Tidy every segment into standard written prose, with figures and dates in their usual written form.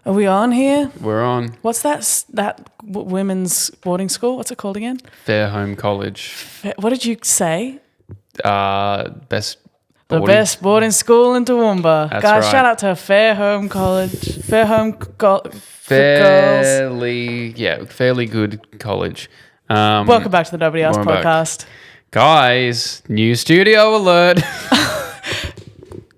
Are we on here? We're on. What's that women's boarding school? What's it called again? Fair Home College. What did you say? Best The boarding. best boarding school in Toowoomba. That's Guys, right. shout out to Fair Home College. Fairly good college. Welcome back to the Nobody Else welcome back. podcast. Guys, new studio alert.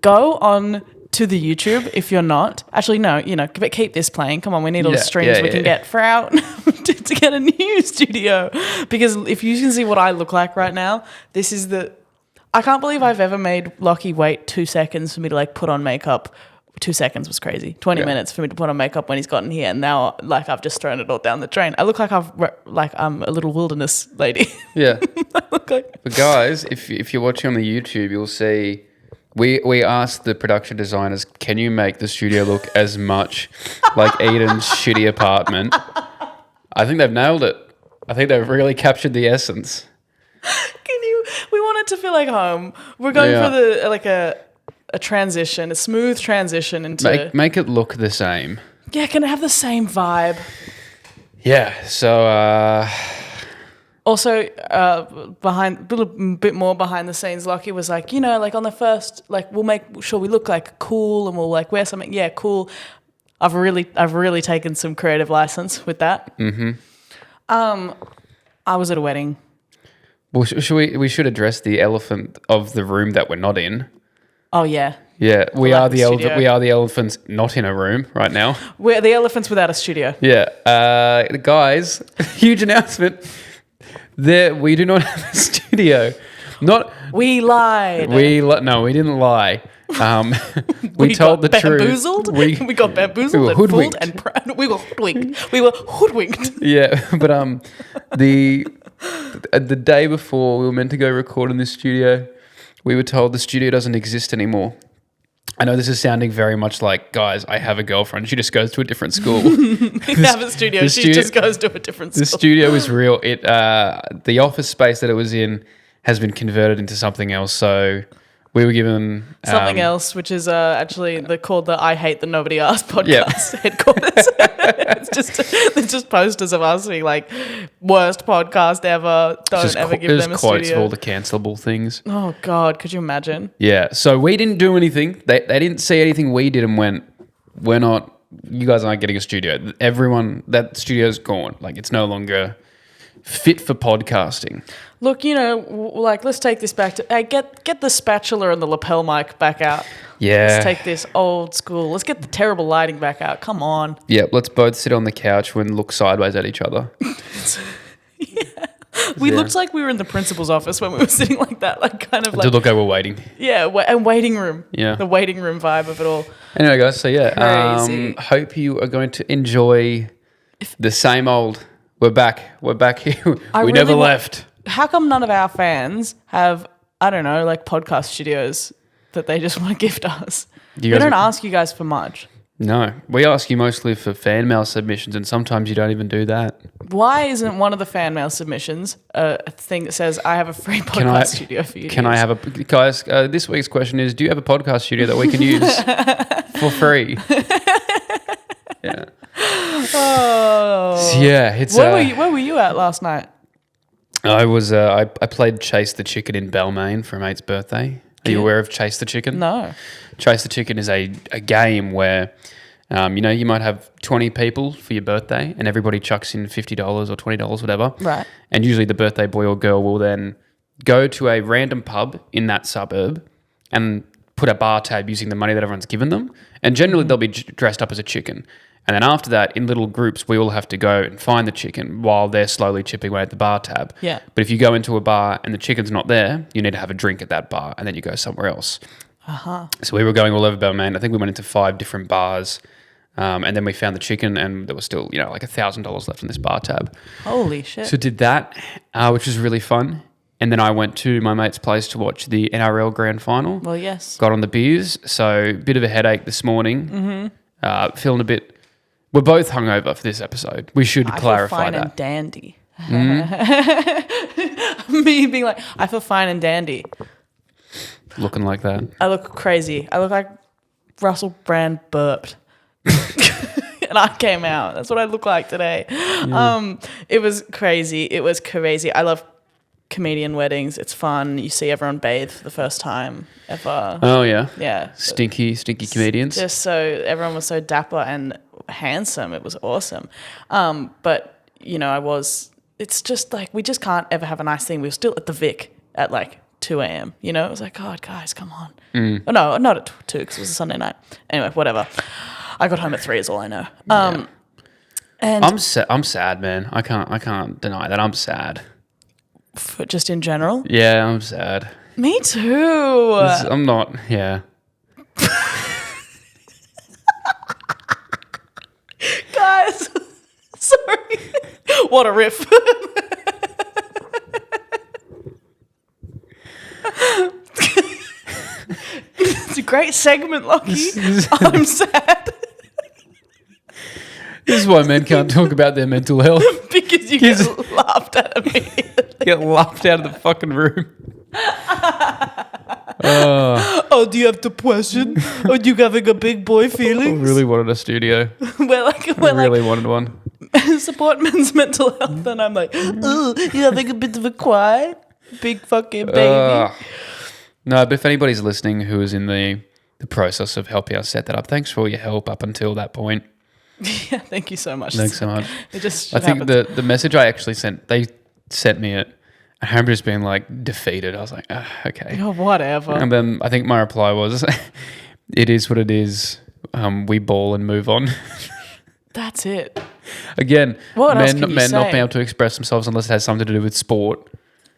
Go on to the YouTube if you're not. Actually, no, but keep this playing. Come on, we need all the streams we can get for out to get a new studio. Because if you can see what I look like right now, this is I can't believe I've ever made Lockie wait 2 seconds for me to put on makeup. 2 seconds was crazy. 20 minutes for me to put on makeup when he's gotten here, and now I've just thrown it all down the drain. I look like I'm a little wilderness lady. Yeah. I look like. But guys, if you're watching on the YouTube, you'll see we asked the production designers, can you make the studio look as much like Edan's shitty apartment? I think they've nailed it. I think they've really captured the essence. We want it to feel like home. We're going for a transition, a smooth transition into... Make it look the same. Yeah, can it have the same vibe? Yeah, so... Also, a little bit more behind the scenes, Lockie was like, on the first, we'll make sure we look cool and we'll wear something. Yeah, cool. I've really taken some creative license with that. Mm-hmm. I was at a wedding. Well, we should address the elephant of the room that we're not in. Oh yeah. Yeah, we are the studio. We are the elephants not in a room right now. We're the elephants without a studio. Yeah, guys, huge announcement. We do not have a studio. We lied. No, we didn't lie. We told the truth. We got bamboozled. We were hoodwinked. And we were hoodwinked. We were hoodwinked. Yeah, but the day before we were meant to go record in this studio, we were told the studio doesn't exist anymore. I know this is sounding very much like, guys, I have a girlfriend. She just goes to a different school. We have a studio. She just goes to a different school. The studio is real. The office space that it was in has been converted into something else. So we were given... something else, which is actually called the I Hate the Nobody Asked podcast headquarters. It's just posters of us being worst podcast ever. Don't ever give them a studio. Quotes of all the cancelable things. Oh, God. Could you imagine? Yeah. So we didn't do anything. They didn't see anything we did and went, we're not... You guys aren't getting a studio. Everyone... That studio's gone. It's no longer fit for podcasting. Look, let's take this back to... Hey, get the spatula and the lapel mic back out. Yeah. Let's take this old school. Let's get the terrible lighting back out. Come on. Yeah, let's both sit on the couch and look sideways at each other. Yeah. We looked like we were in the principal's office when we were sitting like that. To look over waiting. Yeah, and waiting room. Yeah. The waiting room vibe of it all. Anyway, guys, so yeah. Crazy. Hope you are going to enjoy the same old... We're back here. We never left. How come none of our fans have, I don't know, podcast studios that they just want to gift us? We don't ask you guys for much. No. We ask you mostly for fan mail submissions, and sometimes you don't even do that. Why isn't one of the fan mail submissions a thing that says, I have a free podcast studio for you to use? Guys, this week's question is, do you have a podcast studio that we can use for free? Yeah. Oh. Yeah. It's Where were you at last night? I was I played Chase the Chicken in Balmain for a mate's birthday. Are you aware of Chase the Chicken? No. Chase the Chicken is a game where you might have 20 people for your birthday and everybody chucks in $50 or $20, whatever. Right. And usually the birthday boy or girl will then go to a random pub in that suburb and put a bar tab using the money that everyone's given them. And generally they'll be dressed up as a chicken. And then after that, in little groups, we all have to go and find the chicken while they're slowly chipping away at the bar tab. Yeah. But if you go into a bar and the chicken's not there, you need to have a drink at that bar and then you go somewhere else. Uh-huh. So we were going all over Balmain. I think we went into 5 different bars and then we found the chicken and there was still, $1,000 left on this bar tab. Holy shit. So did that, which was really fun. And then I went to my mate's place to watch the NRL Grand Final. Well, yes. Got on the beers. So bit of a headache this morning. Mm-hmm. Feeling a bit... We're both hungover for this episode. We should clarify I feel fine that. And dandy. Me being like, I feel fine and dandy. Looking like that. I look crazy. I look like Russell Brand burped. and I came out. That's what I look like today. Yeah. It was crazy. I love comedian weddings. It's fun. You see everyone bathe for the first time ever. Oh yeah. Yeah. Stinky comedians. Everyone was so dapper and handsome. It was awesome. But it's just like we just can't ever have a nice thing. We were still at the Vic at like 2 a.m. It was like, God, guys, come on. Oh, no, not at 2 because it was a Sunday night. Anyway, whatever. I got home at 3 is all I know. And I'm sad, man. I can't deny that I'm sad. Just in general? Yeah, I'm sad. Me too. I'm not, yeah. Guys, sorry. What a riff. It's a great segment, Lockie. I'm sad. This is why men can't talk about their mental health. Because you get laughed at immediately. Get laughed out of the fucking room. Oh, do you have depression? Or do you having a big boy feelings? I really wanted a studio. We're really wanted one. Support men's mental health, and I'm like, oh, you having a bit of a cry? Big fucking baby. No, but if anybody's listening who is in the process of helping us set that up, thanks for all your help up until that point. Yeah, thank you so much. Thanks so much. It just I think the message I actually sent, they sent me it. I remember just being like defeated. I was like, okay. Oh, whatever. And then I think my reply was, it is what it is. We ball and move on. That's it. Again, men not say? being able to express themselves unless it has something to do with sport.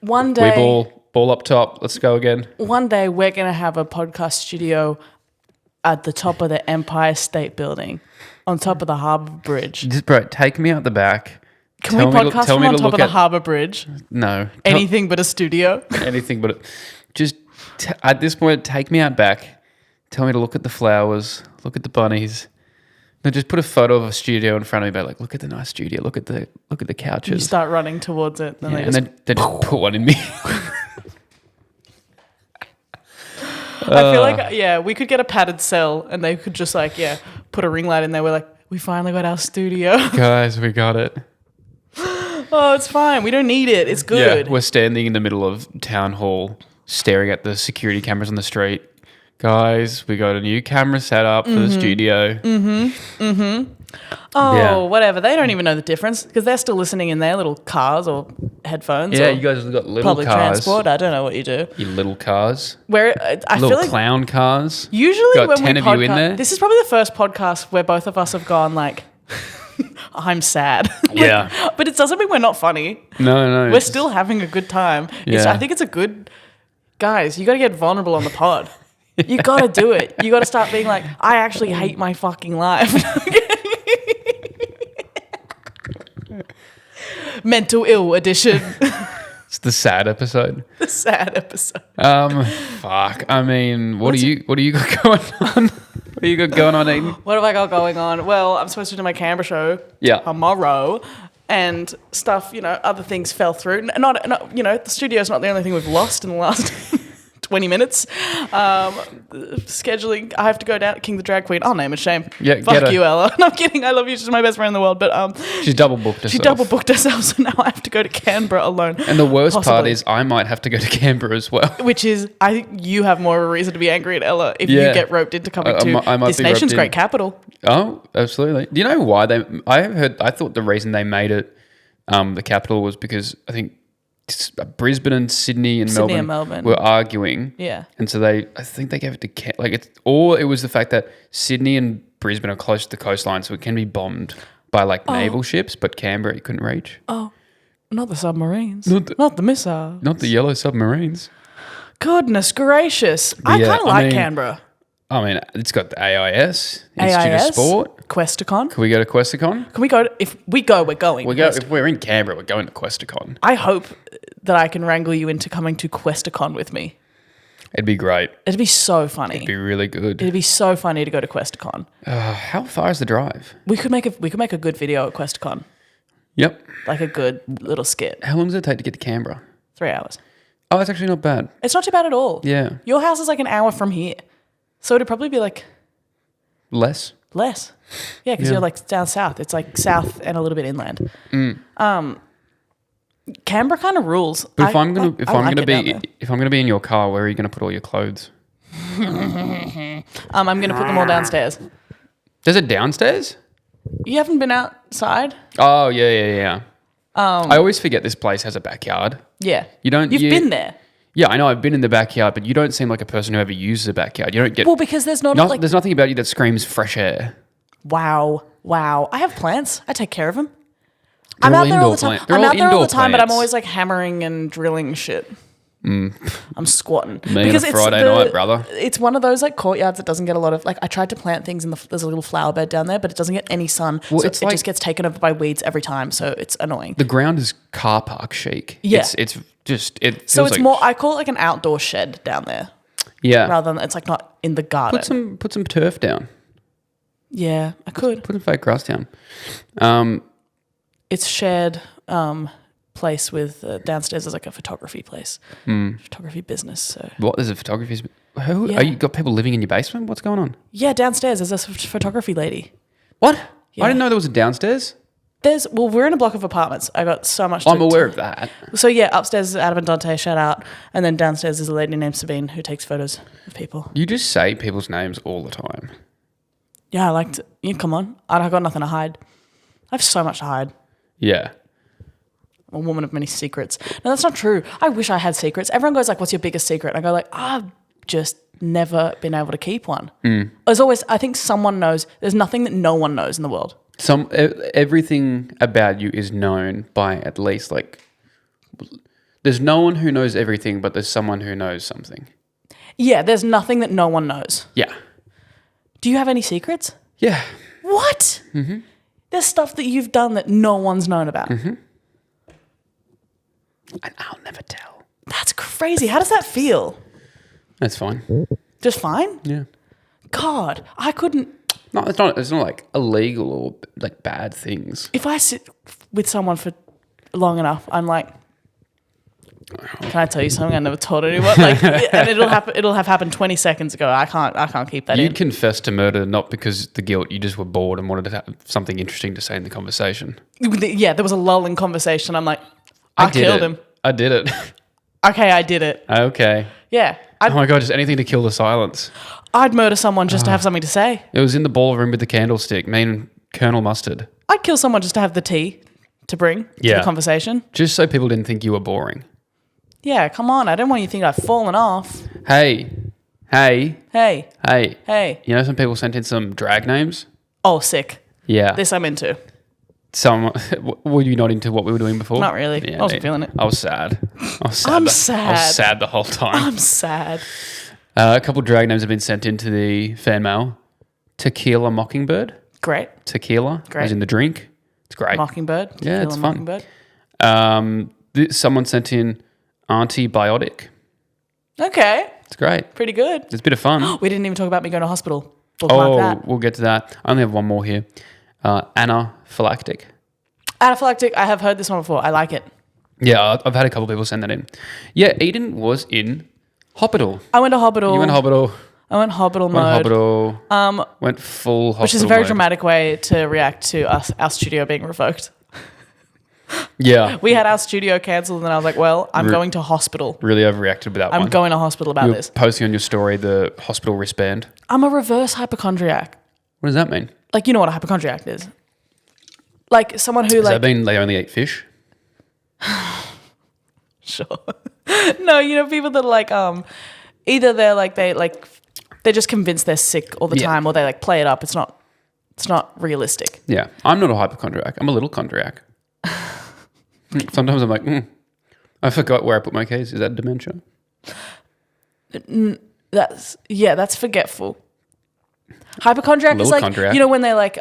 One day. We ball up top. Let's go again. One day we're going to have a podcast studio at the top of the Empire State Building, on top of the Harbour Bridge. Just, bro, take me out the back. Can we podcast from on top of the Harbour Bridge? No. Anything but a studio? Anything but just at this point, take me out back. Tell me to look at the flowers, look at the bunnies. No, just put a photo of a studio in front of me, but like, look at the nice studio, look at the couches. You start running towards it, and then just put one in me. I feel like, we could get a padded cell and they could just put a ring light in there. We're like, we finally got our studio. Guys, we got it. Oh, it's fine. We don't need it. It's good. Yeah, we're standing in the middle of town hall staring at the security cameras on the street. Guys, we got a new camera set up for the studio. Oh, whatever. They don't even know the difference because they're still listening in their little cars or headphones. Yeah, or you guys have got little public cars. Transport. I don't know what you do. You little cars. Where I little feel like clown cars. Usually got when 10 we of you in there. This is probably the first podcast where both of us have gone like, I'm sad. Yeah. But it doesn't mean we're not funny. No. We're still having a good time. Yeah. I think it's a good... Guys, you got to get vulnerable on the pod. You got to do it. You got to start being like, I actually hate my fucking life. Mental ill edition. It's the sad episode. The sad episode. Fuck. I mean, what do you got going on? What do you got going on, Edan? What have I got going on? Well, I'm supposed to do my Canberra show tomorrow, and stuff. Other things fell through. Not the studio's not the only thing we've lost in the last 20 minutes. Scheduling. I have to go down to King the Drag Queen. I'll name it. Shame. Yeah, fuck you, Ella. No, I'm kidding. I love you. She's my best friend in the world. But she's double booked herself. She double booked herself, so now I have to go to Canberra alone. And the worst part is I might have to go to Canberra as well. Which is, I think you have more of a reason to be angry at Ella if you get roped into coming to this nation's great capital. Oh, absolutely. Do you know why I thought the reason they made it the capital was because I think Brisbane and Sydney and Melbourne were arguing. Yeah. And so I think they gave it to it was the fact that Sydney and Brisbane are close to the coastline, so it can be bombed by naval ships, but Canberra you couldn't reach. Oh, not the submarines. Not the missiles. Not the yellow submarines. Goodness gracious. I kind of like Canberra. I mean, it's got the AIS, Institute of Sport. Questacon. Can we go to Questacon? Can we go? If we go, we're going. If we're in Canberra, we're going to Questacon. I hope that I can wrangle you into coming to Questacon with me. It'd be great. It'd be so funny. It'd be really good. It'd be so funny to go to Questacon. How far is the drive? We could make a good video at Questacon. Yep. Like a good little skit. How long does it take to get to Canberra? 3 hours. Oh, that's actually not bad. It's not too bad at all. Yeah. Your house is like an hour from here. So it'd probably be like... Less? Less. Yeah, because you're like down south. It's like south and a little bit inland. Canberra kind of rules. But if I'm gonna be in your car, where are you gonna put all your clothes? I'm gonna put them all downstairs. There's a downstairs? You haven't been outside? Oh yeah. I always forget this place has a backyard. Yeah. You've been there. Yeah, I know. I've been in the backyard, but you don't seem like a person who ever uses a backyard. You don't get because there's there's nothing about you that screams fresh air. Wow. I have plants. I take care of them. I'm out there all the time. I'm out there all the time, but I'm always like hammering and drilling shit. I'm squatting. Because it's Friday night, brother. It's one of those like courtyards that doesn't get a lot of like. I tried to plant things in there's a little flower bed down there, but it doesn't get any sun. Well, so it just gets taken over by weeds every time. So it's annoying. The ground is car park chic. Yeah, it's just it. So it's more. I call it like an outdoor shed down there. Yeah. Rather than it's like not in the garden. Put some turf down. Yeah, I could put some fake grass down. It's shared. Place with downstairs is like a photography place, photography business. So what? There's a photography. Are you got people living in your basement? What's going on? Yeah, downstairs there's a photography lady. What? Yeah. I didn't know there was a downstairs. We're in a block of apartments. I got so much. I'm aware of that. So yeah, upstairs is Adam and Dante, shout out, and then downstairs is a lady named Sabine who takes photos of people. You just say people's names all the time. Yeah, I like to. Yeah, come on, I got nothing to hide. I have so much to hide. Yeah. A woman of many secrets. No, that's not true. I wish I had secrets. Everyone goes like, what's your biggest secret? And I go like, I've just never been able to keep one. There's always, I think someone knows. There's nothing that no one knows in the world. Everything about you is known by at least like, there's no one who knows everything, but there's someone who knows something. Yeah, there's nothing that no one knows. Yeah. Do you have any secrets? Yeah. What? Mm-hmm. There's stuff that you've done that no one's known about. Mm-hmm. And I'll never tell. That's crazy. How does that feel? That's fine. Just fine? Yeah. God, I couldn't. No, it's not like illegal or like bad things. If I sit with someone for long enough, I'm like, can I tell you something I never told anyone? Like, and it'll have happened 20 seconds ago. I can't keep that in. You'd confess to murder not because the guilt. You just were bored and wanted to have something interesting to say in the conversation. Yeah, there was a lull in conversation. I'm like, I killed him. I did it. Okay, I did it. Okay. Yeah. Oh my God, just anything to kill the silence. I'd murder someone just to have something to say. It was in the ballroom with the candlestick, me and Colonel Mustard. I'd kill someone just to have the tea to bring to the conversation. Just so people didn't think you were boring. Yeah, come on. I don't want you to think I've fallen off. Hey. Hey. You know some people sent in some drag names? Oh, sick. Yeah. This I'm into. Were you not into what we were doing before? Not really. Yeah, I wasn't feeling it. I was sad. I'm sad. I was sad the whole time. I'm sad. A couple of drag names have been sent into the fan mail. Tequila Mockingbird. Great. Tequila. Great. As in the drink. It's great. Mockingbird. Yeah, it's fun. Someone sent in Antibiotic. Okay. It's great. Pretty good. It's a bit of fun. We didn't even talk about me going to hospital. We'll get to that. I only have one more here. Anaphylactic. Anaphylactic. I have heard this one before. I like it. Yeah, I've had a couple of people send that in. Yeah, Edan was in hospital. I went to hospital. You went hospital. I went hospital mode. Went full hospital. Which is a very mode. Dramatic way to react to our studio being revoked. Yeah. We had our studio cancelled and I was like, well, I'm going to hospital. Really overreacted with that one. I'm going to hospital about this. Posting on your story the hospital wristband. I'm a reverse hypochondriac. What does that mean? Like, you know what a hypochondriac is? Like someone who Does that mean they only eat fish? Sure. No, you know, people that are like, either they're just convinced they're sick all the time or they like play it up. It's not realistic. Yeah. I'm not a hypochondriac. I'm a little chondriac. Sometimes I'm like, I forgot where I put my keys. Is that dementia? That's forgetful. Hypochondriac is like, chondriac. You know, when they're like.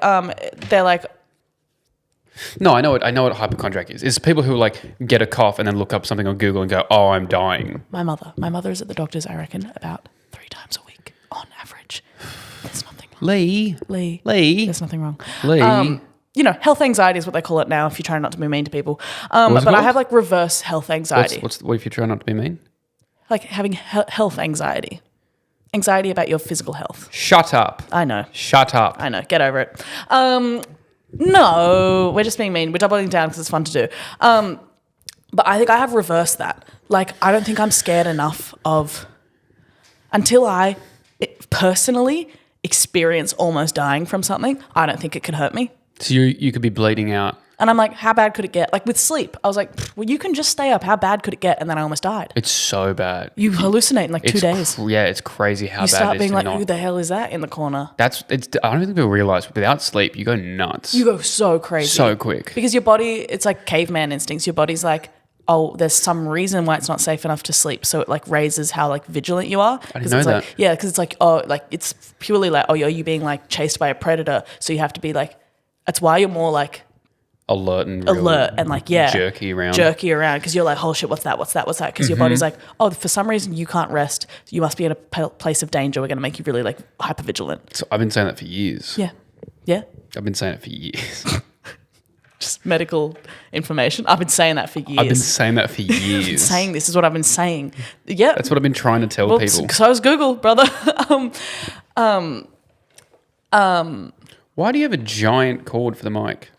No, I know what hypochondriac is. It's people who like get a cough and then look up something on Google and go, "Oh, I'm dying." My mother is at the doctor's, I reckon, about 3 times a week on average. There's nothing wrong. Lee. There's nothing wrong. Lee. You know, health anxiety is what they call it now if you're trying not to be mean to people. But I have like reverse health anxiety. What if you try not to be mean? Like having health anxiety. Anxiety about your physical health. Shut up. I know. Shut up. I know. Get over it. No, we're just being mean. We're doubling down because it's fun to do. But I think I have reversed that. Like, I don't think I'm scared enough of, until I personally experience almost dying from something, I don't think it could hurt me. So you could be bleeding out. And I'm like, how bad could it get? Like with sleep, I was like, well, you can just stay up. How bad could it get? And then I almost died. It's so bad. You hallucinate in like 2 days. It's crazy how You bad start it is being to like, not. who the hell is that in the corner? I don't think people realize without sleep, you go nuts. You go so crazy. So quick. Because your body, it's like caveman instincts. Your body's like, oh, there's some reason why it's not safe enough to sleep. So it like raises how like vigilant you are. I didn't know that. Like, yeah, because it's like, oh, like it's purely like, oh, are you being like chased by a predator? So you have to be like, that's why you're more like alert and like, yeah. Jerky around. Because you're like, oh shit, what's that? Because your body's like, oh, for some reason you can't rest. You must be in a place of danger. We're going to make you really like hyper vigilant. So I've been saying that for years. Yeah. Yeah. I've been saying it for years. Just medical information. I've been saying that for years. I've been saying that for years. Saying this is what I've been saying. Yeah. That's what I've been trying to tell people. So is Google, brother. Why do you have a giant cord for the mic?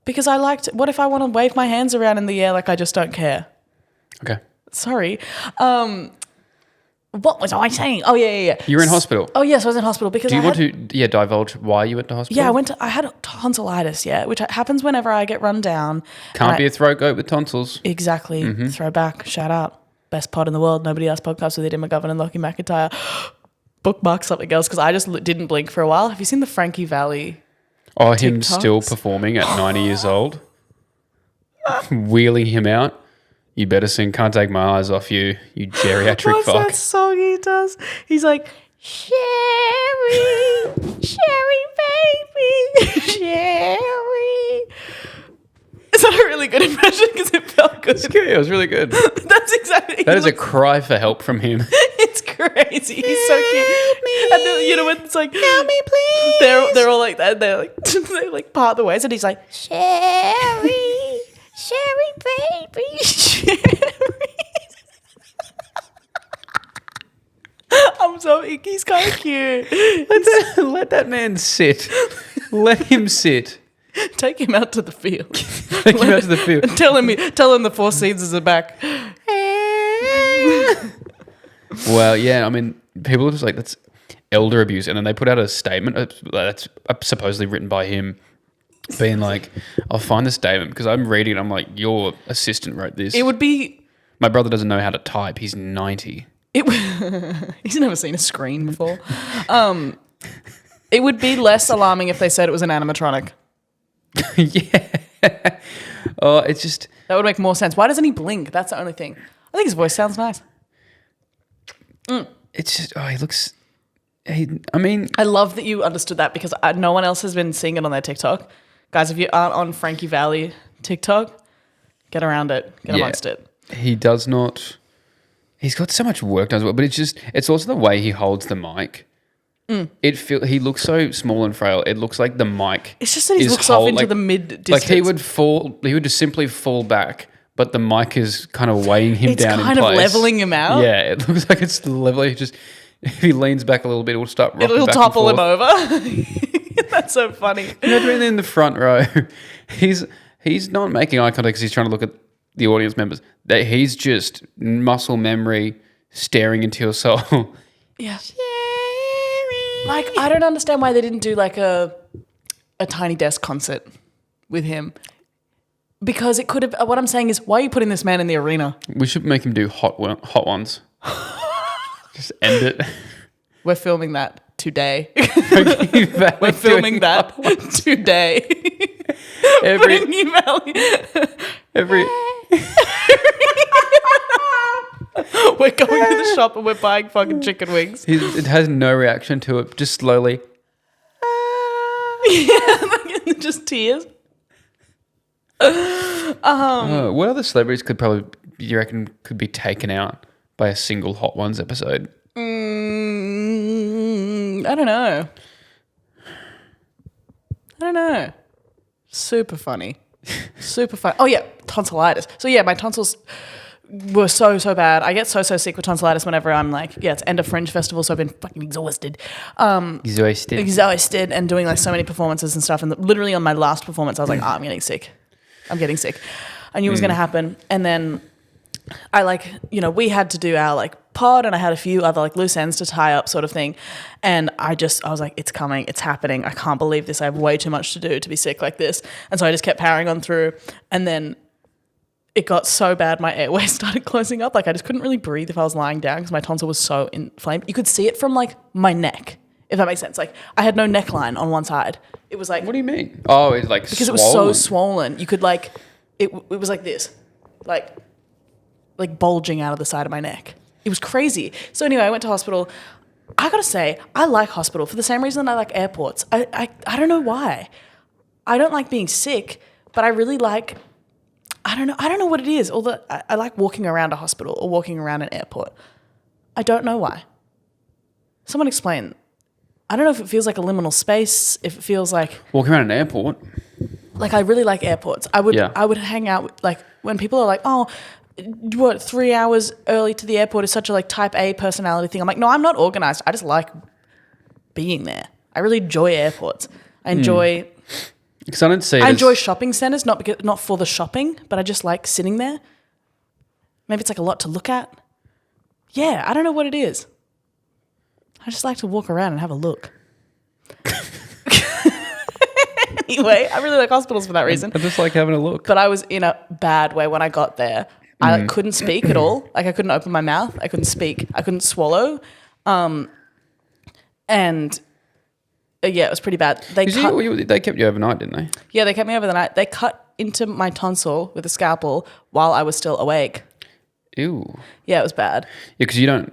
Because I liked, what if I want to wave my hands around in the air like I just don't care? Okay. Sorry. What was I saying? Oh, yeah. You were in hospital. Oh, yes, I was in hospital because Do you want to divulge why you went to hospital? Yeah, I had tonsillitis, which happens whenever I get run down. Can't be a throat goat with tonsils. Exactly. Mm-hmm. Throwback. Shout out. Best pod in the world. Nobody else podcast with Edan McGovern and Lockie McIntyre. Bookmark something else because I just didn't blink for a while. Have you seen the Frankie Vallie? Oh, him still performing at 90 years old? Wheeling him out? You better sing Can't Take My Eyes Off You, you geriatric What's fuck. that song he does? He's like, Sherry, baby, Sherry. Is that a really good impression? Because it felt good. It's good. It was really good. That's exactly. That is a cry for help from him. It's crazy. He's so cute. Help me. And then, you know, when it's like, Help me, please. They're all like that. They're like part the ways, and he's like, Sherry, baby, Sherry. I'm so icky. He's kind of cute. Let that man sit. Let him sit. Take him out to the field. Take him out to the field. Tell him the Four Seasons are back. Well, yeah, I mean, people are just like, that's elder abuse. And then they put out a statement that's supposedly written by him being like, I'll find the statement because I'm reading it. I'm like, your assistant wrote this. It would be... My brother doesn't know how to type. He's 90. He's never seen a screen before. It would be less alarming if they said it was an animatronic. Yeah. Oh, it's just... That would make more sense. Why doesn't he blink? That's the only thing. I think his voice sounds nice. It's just... Oh, he looks... I mean... I love that you understood that because no one else has been seeing it on their TikTok. Guys, if you aren't on Frankie Vallie TikTok, get around it. Get amongst it. He does not... He's got so much work done as well, but it's also the way he holds the mic. He looks so small and frail. It looks like the mic. It's just that he looks off into the mid distance. Like he would just simply fall back, but the mic is kind of weighing him down in place. It's kind of leveling him out. Yeah, it looks like it's leveling. Just if he leans back a little bit, it'll start rocking It'll back topple and him forth. over. That's so funny. Imagine in the front row. He's not making eye contact because he's trying to look at the audience members. That he's just muscle memory staring into your soul. Yeah. Like, I don't understand why they didn't do like a Tiny Desk concert with him. Because it could have, what I'm saying is, why are you putting this man in the arena? We should make him do hot ones. Just end it. We're filming that today. We're filming that today. We're going to the shop and we're buying fucking chicken wings. It has no reaction to it. Just slowly. Yeah, just tears. What other celebrities you reckon could be taken out by a single Hot Ones episode? I don't know. Super funny. Super fun. Oh yeah, tonsillitis. So yeah, my tonsils were so bad. I get so sick with tonsillitis whenever I'm like, it's end of Fringe Festival, so I've been fucking exhausted. Exhausted and doing like so many performances and stuff. And literally on my last performance, I was like, I'm getting sick. I knew it was going to happen. And then I like, we had to do our like pod, and I had a few other like loose ends to tie up sort of thing. And I was like, it's coming, it's happening. I can't believe this. I have way too much to do to be sick like this. And so I just kept powering on through. And then it got so bad, my airway started closing up. Like I just couldn't really breathe if I was lying down because my tonsil was so inflamed. You could see it from like my neck, if that makes sense. Like I had no neckline on one side. It was like... What do you mean? Oh, it's like because swollen. It was so swollen. You could like... It was like this. Like bulging out of the side of my neck. It was crazy. So anyway, I went to hospital. I gotta say, I like hospital for the same reason I like airports. I don't know why. I don't like being sick, but I really like... I don't know what it is. Although I like walking around a hospital or walking around an airport. I don't know why. Someone explain. I don't know if it feels like a liminal space, if it feels like... Walking around an airport? Like, I really like airports. I would hang out, like, when people are like, 3 hours early to the airport is such a, like, type A personality thing. I'm like, no, I'm not organised. I just like being there. I really enjoy airports. I enjoy... Because I don't see I enjoy shopping centres, not for the shopping, but I just like sitting there. Maybe it's, like, a lot to look at. Yeah, I don't know what it is. I just like to walk around and have a look. Anyway, I really like hospitals for that reason. I just like having a look. But I was in a bad way when I got there. I couldn't speak at all. Like I couldn't open my mouth. I couldn't speak. I couldn't swallow. It was pretty bad. They kept you overnight, didn't they? Yeah, they kept me over the night. They cut into my tonsil with a scalpel while I was still awake. Ew. Yeah, it was bad. Yeah, because you don't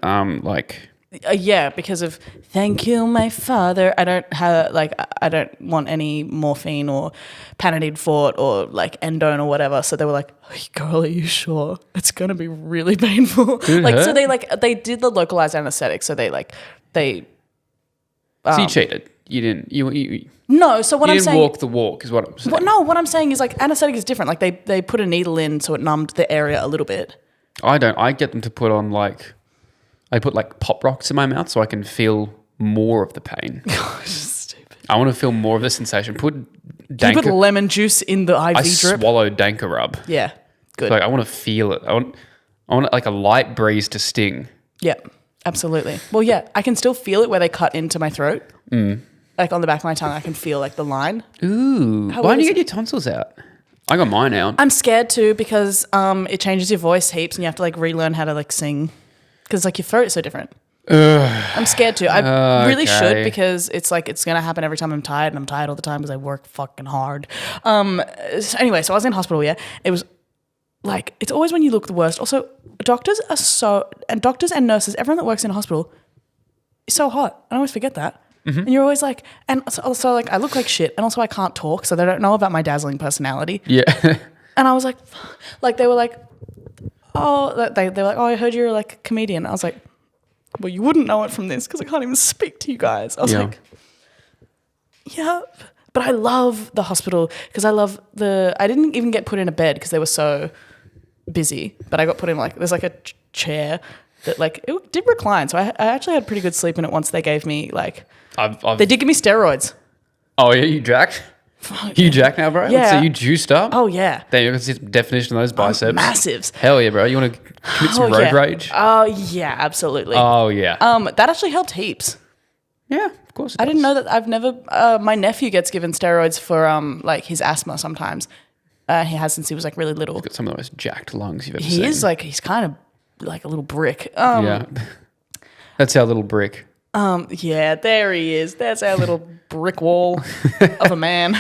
because of thank you, my father. I don't want any morphine or Panadine Fort or like Endone or whatever. So they were like, "Hey, girl, are you sure it's gonna be really painful?" Did it hurt? So they did the localized anesthetic. So so you cheated. You didn't. You no. So what you I'm didn't saying, walk the walk is what I'm saying. What I'm saying is like anesthetic is different. Like they put a needle in so it numbed the area a little bit. I don't. I get them to put on I put like pop rocks in my mouth so I can feel more of the pain. Gosh, stupid. I want to feel more of the sensation. You put lemon juice in the IV I drip? swallowed Danker rub. Yeah, good. I want to feel it. I want like a light breeze to sting. Yeah, absolutely. Well, yeah, I can still feel it where they cut into my throat. Like on the back of my tongue, I can feel like the line. Ooh. Why don't you get your tonsils out? I got mine out. I'm scared too because it changes your voice heaps and you have to like relearn how to like sing. Because like your throat is so different. I'm scared too. I really should because it's like it's gonna happen every time I'm tired, and I'm tired all the time because I work fucking hard. Anyway, so I was in hospital. Yeah, it was like it's always when you look the worst. Also, doctors and nurses, everyone that works in a hospital is so hot. I always forget that. And you're always like, and also like I look like shit, and also I can't talk, so they don't know about my dazzling personality. Yeah. And I was like they were like. Oh, they were like, I heard you're like a comedian. I was like, well, you wouldn't know it from this because I can't even speak to you guys. I was like, yeah. But I love the hospital because I didn't even get put in a bed because they were so busy. But I got put in there's like a chair that like, it did recline. So I actually had pretty good sleep in it once they gave me they did give me steroids. Oh, yeah, you jacked? You jack now, bro? Yeah. So you juiced up? Oh, yeah. There you can see the definition of those biceps. Massives. Hell yeah, bro. You want to commit some road rage? Oh, yeah, absolutely. Oh, yeah. That actually helped heaps. Yeah, of course. I didn't know that. I've never. My nephew gets given steroids for his asthma sometimes. He has since he was like really little. He's got some of the most jacked lungs you've ever seen. He is he's kind of like a little brick. Yeah. That's our little brick. Yeah, there he is. That's our little brick wall of a man.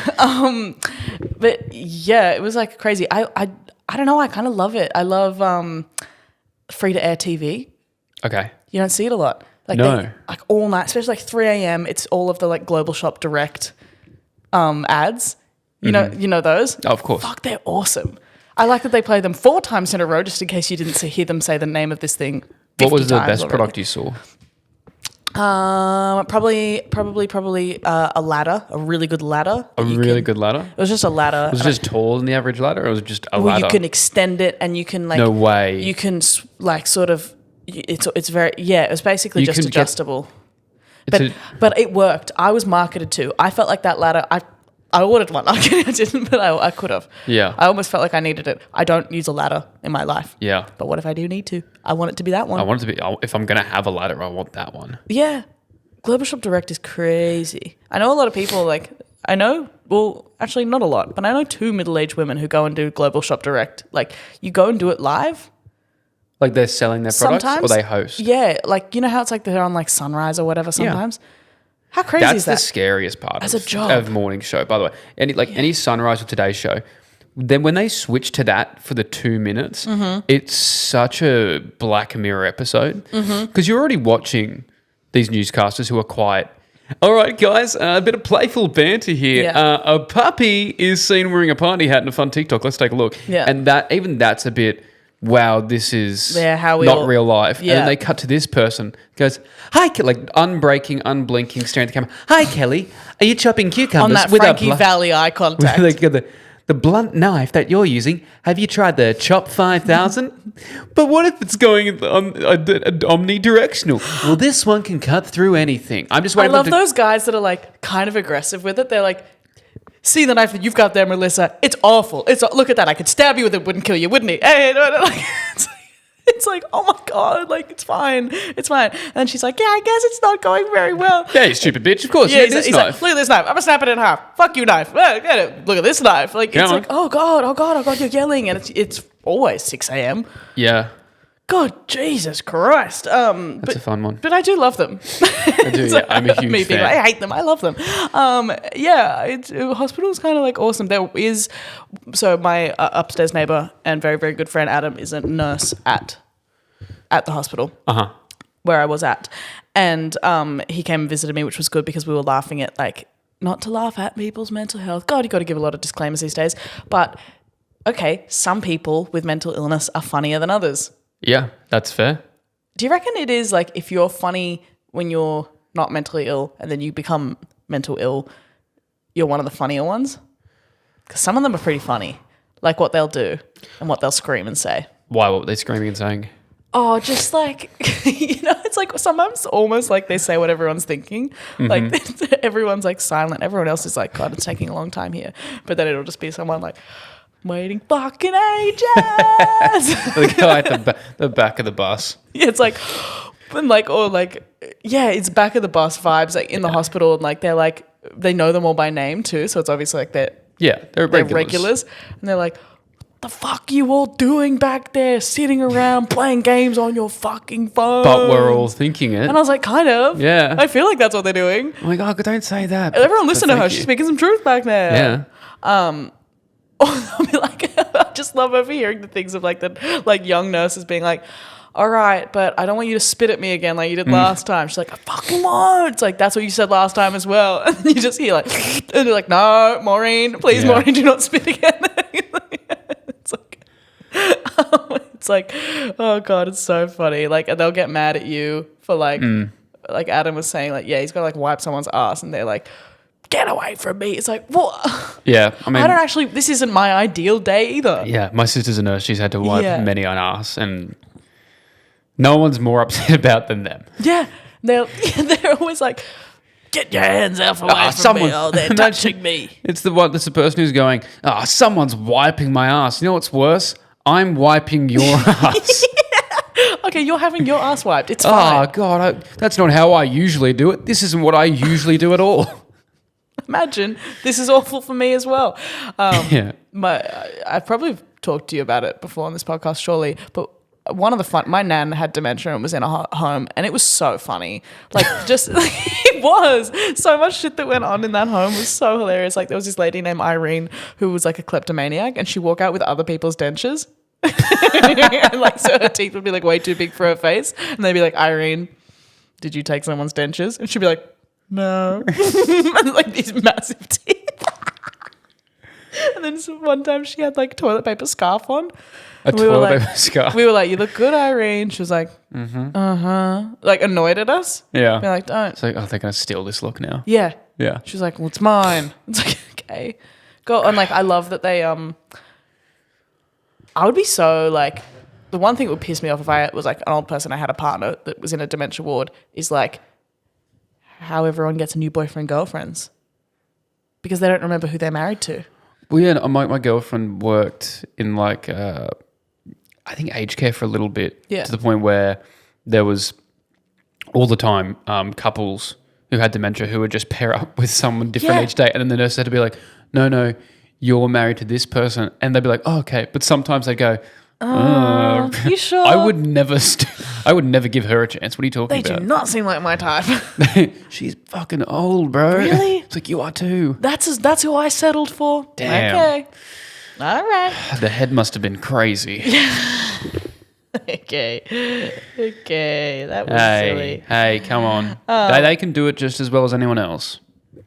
But yeah, it was like crazy. I don't know. I kind of love it. I love free to air TV. Okay. You don't see it a lot. No. Like all night, especially like 3 a.m. It's all of the like Global Shop Direct ads. You know those? Oh, of course. Fuck, they're awesome. I like that they play them 4 times in a row just in case you didn't hear them say the name of this thing. What was the best already. product you saw? Probably a ladder, a really good ladder. Good ladder? It was just a ladder. Was it just taller than the average ladder, or was it just a ladder? You can extend it, and you can like. No way. You can like sort of. It's very It was basically just adjustable. But it worked. I was marketed to. I felt like that ladder. I ordered one. I didn't, but I could have. Yeah. I almost felt like I needed it. I don't use a ladder in my life. Yeah. But what if I do need to? I want it to be that one. I want it to be. If I'm gonna have a ladder, I want that one. Yeah. Global Shop Direct is crazy. I know a lot of people well, actually not a lot, but I know 2 middle-aged women who go and do Global Shop Direct. Like, you go and do it live. Like they're selling their products, sometimes, or they host? Yeah, like you know how it's like they're on like Sunrise or whatever sometimes? Yeah. How crazy is that? That's the scariest part as a job of morning show, by the way. Any Sunrise or Today Show, then when they switch to that for the 2 minutes, it's such a Black Mirror episode. Because you're already watching these newscasters who are quite, all right, guys, a bit of playful banter here. Yeah. A puppy is seen wearing a party hat in a fun TikTok. Let's take a look. Yeah. And that's a bit... wow, this is real life. Yeah. And then they cut to this person, goes, hi, like unbreaking, unblinking, staring at the camera. Hi, Kelly, are you chopping cucumbers? On that Frankie Vallie eye contact. The blunt knife that you're using, have you tried the Chop 5000? But what if it's going omnidirectional? Well, this one can cut through anything. I'm just waiting. I love those guys that are like kind of aggressive with it. They're like, see the knife that you've got there, Melissa. It's awful. Look at that. I could stab you with it. Wouldn't kill you, wouldn't he? Hey, no. Like, it's like, oh my God, like it's fine. It's fine. And she's like, yeah, I guess it's not going very well. Yeah, you stupid bitch. Of course. Yeah, he's like, look at this knife. I'm gonna snap it in half. Fuck you, knife. Get it. Look at this knife. Like it's like, oh God, you're yelling, and it's always 6 a.m. Yeah. God, Jesus Christ. That's a fun one. But I do love them. I do, yeah. I'm a huge fan. I hate them. I love them. Hospital is kind of like awesome. So my upstairs neighbor and very, very good friend Adam is a nurse at the hospital where I was at. And he came and visited me, which was good because we were laughing at like, not to laugh at people's mental health. God, you got to give a lot of disclaimers these days. But okay, some people with mental illness are funnier than others. Yeah, that's fair. Do you reckon it is like if you're funny when you're not mentally ill and then you become mental ill, you're one of the funnier ones? Because some of them are pretty funny, like what they'll do and what they'll scream and say. Why? What were they screaming and saying? Oh, just like, it's like sometimes almost like they say what everyone's thinking. Like everyone's like silent. Everyone else is like, God, it's taking a long time here. But then it'll just be someone like, waiting fucking ages. The guy at the back of the bus. Yeah, it's like, and like, or like, yeah, it's back of the bus vibes, like in the hospital, and like they're like, they know them all by name too, so it's obviously like they're regulars, and they're like, what the fuck are you all doing back there, sitting around playing games on your fucking phone? But we're all thinking it. And I was like, kind of. Yeah. I feel like that's what they're doing. Oh my God, don't say that. Everyone listen to her. She's speaking some truth back there. Yeah. Or they'll be like, I just love overhearing the things of like the like young nurses being like, all right, but I don't want you to spit at me again like you did last time. She's like, I fucking won't. It's like, that's what you said last time as well. And you just hear like, and they're like, no, Maureen, please, Maureen, do not spit again. It's like, oh God, it's so funny. Like, and they'll get mad at you for like Adam was saying like, yeah, he's got to like wipe someone's ass and they're like, get away from me. It's like, what? Yeah. I mean, this isn't my ideal day either. Yeah. My sister's a nurse. She's had to wipe many an ass and no one's more upset about than them. Yeah. They're always like, get your hands out away from me. Oh, they're touching me. It's the person who's going, someone's wiping my ass. You know what's worse? I'm wiping your ass. Okay, you're having your ass wiped. It's fine. Oh, God. That's not how I usually do it. This isn't what I usually do at all. Imagine this is awful for me as well. Yeah. I've probably talked to you about it before on this podcast, surely, but one of the my nan had dementia and was in a home, and it was so funny. Like, just it was so much shit that went on in that home was so hilarious. Like, there was this lady named Irene who was like a kleptomaniac, and she'd walk out with other people's dentures. And like, so her teeth would be like way too big for her face, and they'd be like, Irene, did you take someone's dentures? And she'd be like, no. And like these massive teeth. And then one time she had like toilet paper scarf on. A toilet paper scarf. We were like, "You look good, Irene." She was like, like annoyed at us. Yeah. We're like, "Don't." It's like, oh, they're gonna steal this look now. Yeah. Yeah. She was like, "Well, it's mine." It's like, okay, go on. Like, I love that they I would be so like, the one thing that would piss me off if I was like an old person, I had a partner that was in a dementia ward, is like how everyone gets new boyfriend girlfriends because they don't remember who they're married to. Well, yeah, my girlfriend worked in like, I think aged care for a little bit, to the point where there was all the time couples who had dementia who would just pair up with someone different each day, and then the nurse had to be like, no, you're married to this person, and they'd be like, oh, okay, but sometimes they go, you sure? I would never give her a chance. What are you talking about? They do not seem like my type. She's fucking old, bro. Really? It's like, you are too. That's who I settled for. Damn. Okay. All right. The head must have been crazy. Okay. That was silly. Hey, come on. They can do it just as well as anyone else.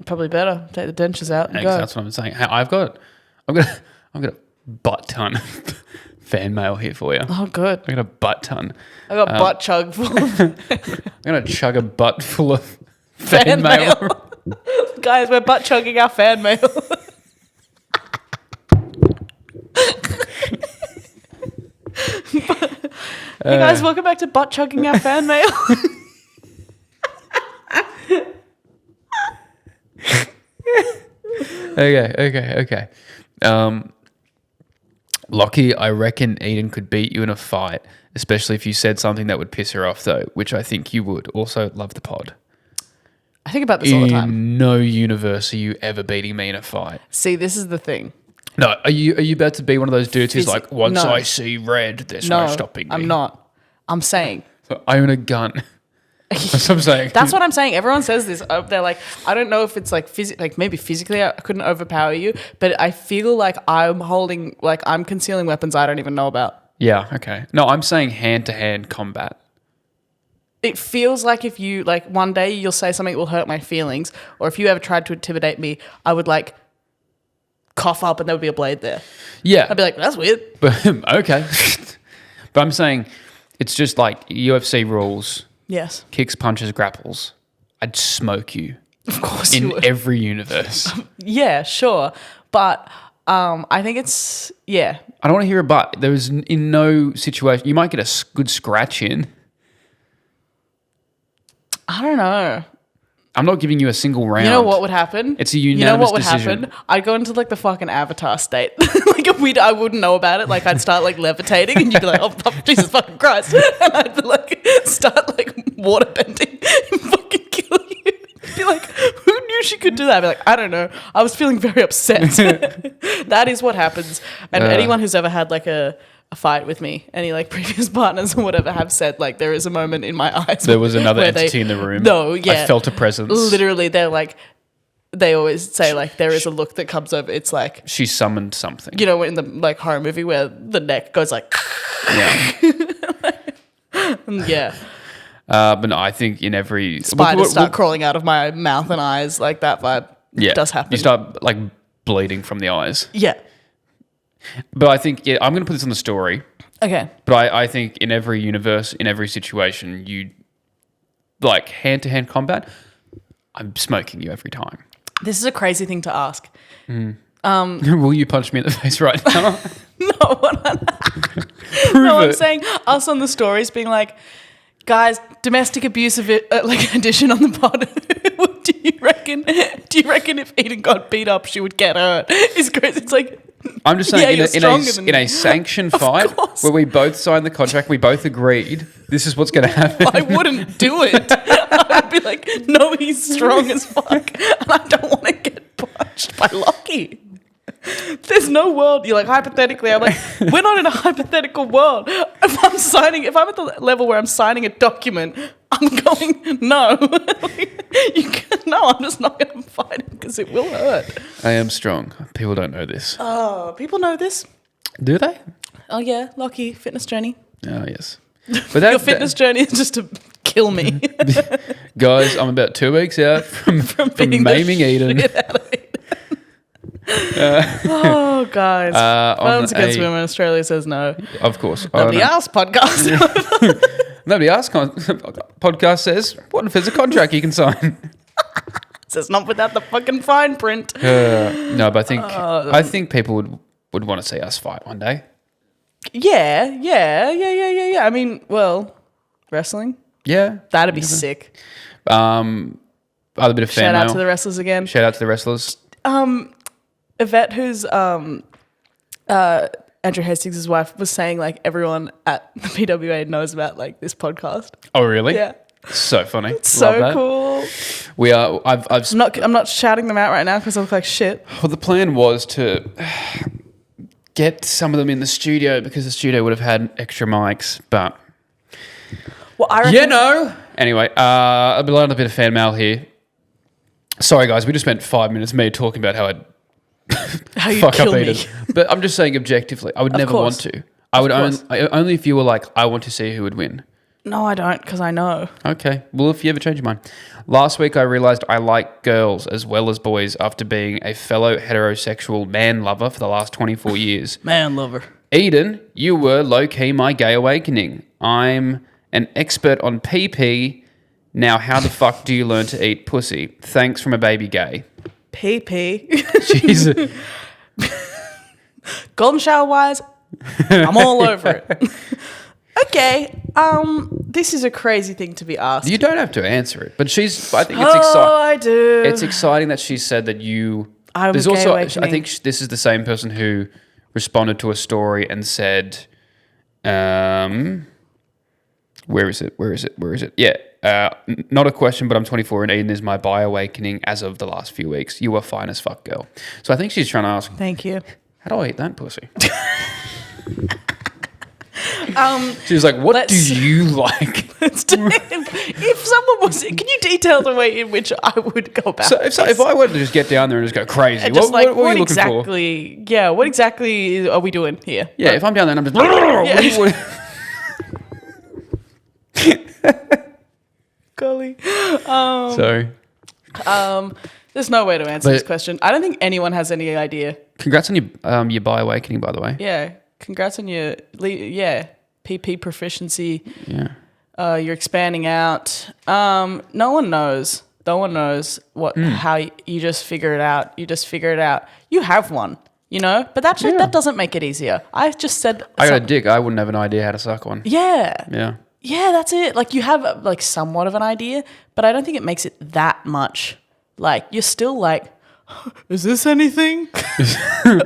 Probably better. Take the dentures out and go. That's what I'm saying. Hey, I've got a butt ton of fan mail here for you. Oh, good. I got a butt ton. I got butt chug full of I'm gonna chug a butt full of fan mail. Guys, we're butt chugging our fan mail. Hey guys, welcome back to butt chugging our fan mail. Okay. Lockie, I reckon Edan could beat you in a fight, especially if you said something that would piss her off, though, which I think you would. Also, love the pod. I think about this all the time. In no universe are you ever beating me in a fight. See, this is the thing. No, are you about to be one of those dudes who's like, once I see red, there's no stopping me? I'm not. I'm saying. So I own a gun. That's what I'm saying. That's what I'm saying. Everyone says this. They're like, I don't know if it's like maybe physically I couldn't overpower you, but I feel like I'm concealing weapons I don't even know about. Yeah, okay. No, I'm saying hand-to-hand combat. It feels like if you, like, one day you'll say something that will hurt my feelings, or if you ever tried to intimidate me, I would, like, cough up and there would be a blade there. Yeah. I'd be like, that's weird. But, okay. But I'm saying it's just like UFC rules. Yes. Kicks, punches, grapples. I'd smoke you. Of course you would. In every universe. Yeah, sure. But I think it's, yeah. I don't want to hear a but. There is in no situation. You might get a good scratch in. I don't know. I'm not giving you a single round. You know what would happen? It's a unanimous decision. You know what would happen? I'd go into like the fucking Avatar state. Like I wouldn't know about it. Like I'd start like levitating and you'd be like, oh Jesus fucking Christ. And I'd be like, start like water bending and fucking kill you. Be like, who knew she could do that? I'd be like, I don't know. I was feeling very upset. That is what happens. And anyone who's ever had like a fight with me, any like previous partners or whatever have said like there is a moment in my eyes. There was another entity in the room. No, yeah. I felt a presence. Literally, they're like, they always say like there is a look that comes over. It's like she summoned something. You know, in the like horror movie where the neck goes like, yeah, yeah. But no, I think in every spiders start crawling out of my mouth and eyes, like that vibe. Yeah, does happen. You start like bleeding from the eyes. Yeah. But I think, I'm going to put this on the story. Okay. But I think in every universe, in every situation, you like hand-to-hand combat, I'm smoking you every time. This is a crazy thing to ask. Will you punch me in the face right now? I'm saying us on the stories being like, guys, domestic abuse of it, like addition on the pod. Do you reckon if Edan got beat up, she would get hurt? It's crazy. It's like, I'm just saying, in a sanctioned fight where we both signed the contract, we both agreed this is what's going to happen. I wouldn't do it. I would be like, no, he's strong as fuck, and I don't want to get punched by Lockie. There's no world. You're like, hypothetically, I'm like, we're not in a hypothetical world. If I'm at the level where I'm signing a document, I'm going, no. I'm just not going to fight him because it will hurt. I am strong. People don't know this. Oh, people know this. Do they? Oh, yeah. Lockie, fitness journey. Oh, yes. But your fitness journey is just to kill me. Guys, I'm about 2 weeks out from maiming Edan. Oh, guys. Violence against women. Australia says no. Of course. Nobody asked podcast. Nobody asked. Podcast says, what if there's a contract you can sign? Says not without the fucking fine print. No, but I think people would want to see us fight one day. Yeah. I mean, well, wrestling. Yeah. That'd be sick. Other bit of fan Shout out mail. to the wrestlers again. Shout out to the wrestlers. Yvette, who's Andrew Hastings' wife, was saying like everyone at the PWA knows about like this podcast. Oh, really? Yeah. So funny. It's so cool. We are. I'm not shouting them out right now because I look like shit. Well, the plan was to get some of them in the studio because the studio would have had extra mics, but well, I reckon Anyway, a little bit of fan mail here. Sorry, guys, we just spent 5 minutes me talking about how I'd fuck up Eden. But I'm just saying objectively, I would never want to. I would only if you were like, I want to see who would win. No, I don't, because I know. Okay. Well, if you ever change your mind. Last week, I realised I like girls as well as boys after being a fellow heterosexual man lover for the last 24 years. Man lover. Eden, you were low-key my gay awakening. I'm an expert on PP. Now, how the fuck do you learn to eat pussy? Thanks from a baby gay. PP. Jesus. Golden shower wise, I'm all over it. Okay, this is a crazy thing to be asked. You don't have to answer it, but I think it's exciting. I do. It's exciting that she said that you... There's also, I think this is the same person who responded to a story and said, where is it? Yeah, not a question, but I'm 24 and Eden is my bi awakening as of the last few weeks. You are fine as fuck, girl. So I think she's trying to ask... Thank you. How do I eat that pussy? She was like, what do you like? If someone was... Can you detail the way in which I would go about this? If I wanted to just get down there and just go crazy, what are you looking for? Yeah, what exactly are we doing here? Yeah, if I'm down there and I'm just... Golly. There's no way to answer this question. I don't think anyone has any idea. Congrats on your bi awakening, by the way. Yeah, congrats on your PP proficiency. Yeah, you're expanding out. No one knows. No one knows how you just figure it out. You have one, But that doesn't make it easier. I just said I got a dick. I wouldn't have an idea how to suck one. Yeah. Yeah, that's it. Like you have like somewhat of an idea, but I don't think it makes it that much. Like you're still like, is this anything?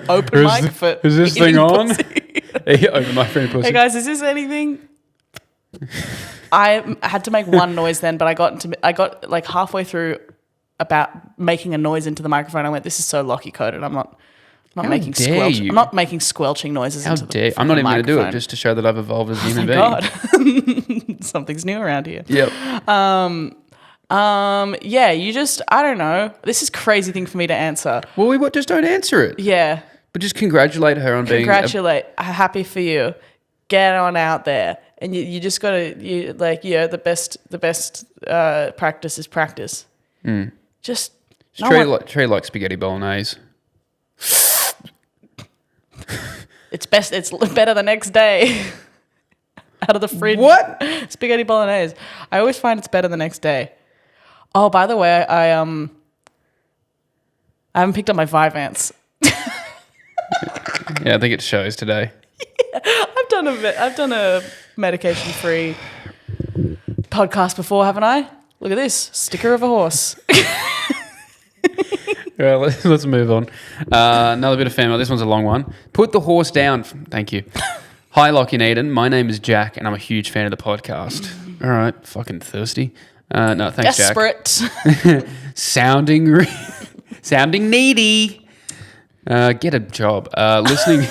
Open mic for is this thing on? Open mic for any pussy. Hey guys, is this anything? I had to make one noise then, but I got like halfway through about making a noise into the microphone. I went, this is so locky coded. I'm not making squelching noises into the microphone. I'm not even going to do it just to show that I've evolved as a human being. God. Something's new around here. Yep. Yeah, I don't know. This is a crazy thing for me to answer. Well, we just don't answer it. Yeah. But just congratulate her on being... Happy for you. Get on out there. And you just got to, the best practice is practice. Just treat it like spaghetti bolognese. It's better the next day. Out of the fridge. What? Spaghetti bolognese. I always find it's better the next day. Oh, by the way, I haven't picked up my Vyvanse. Yeah, I think it shows today. Yeah, I've done a medication-free podcast before, haven't I? Look at this sticker of a horse. Well, let's move on. Another bit of fan mail. This one's a long one. Put the horse down. Thank you. Hi, Lockie and Eden. My name is Jack, and I'm a huge fan of the podcast. All right, fucking thirsty. No, thanks, Desperate. Jack. Sounding needy. Get a job. Listening.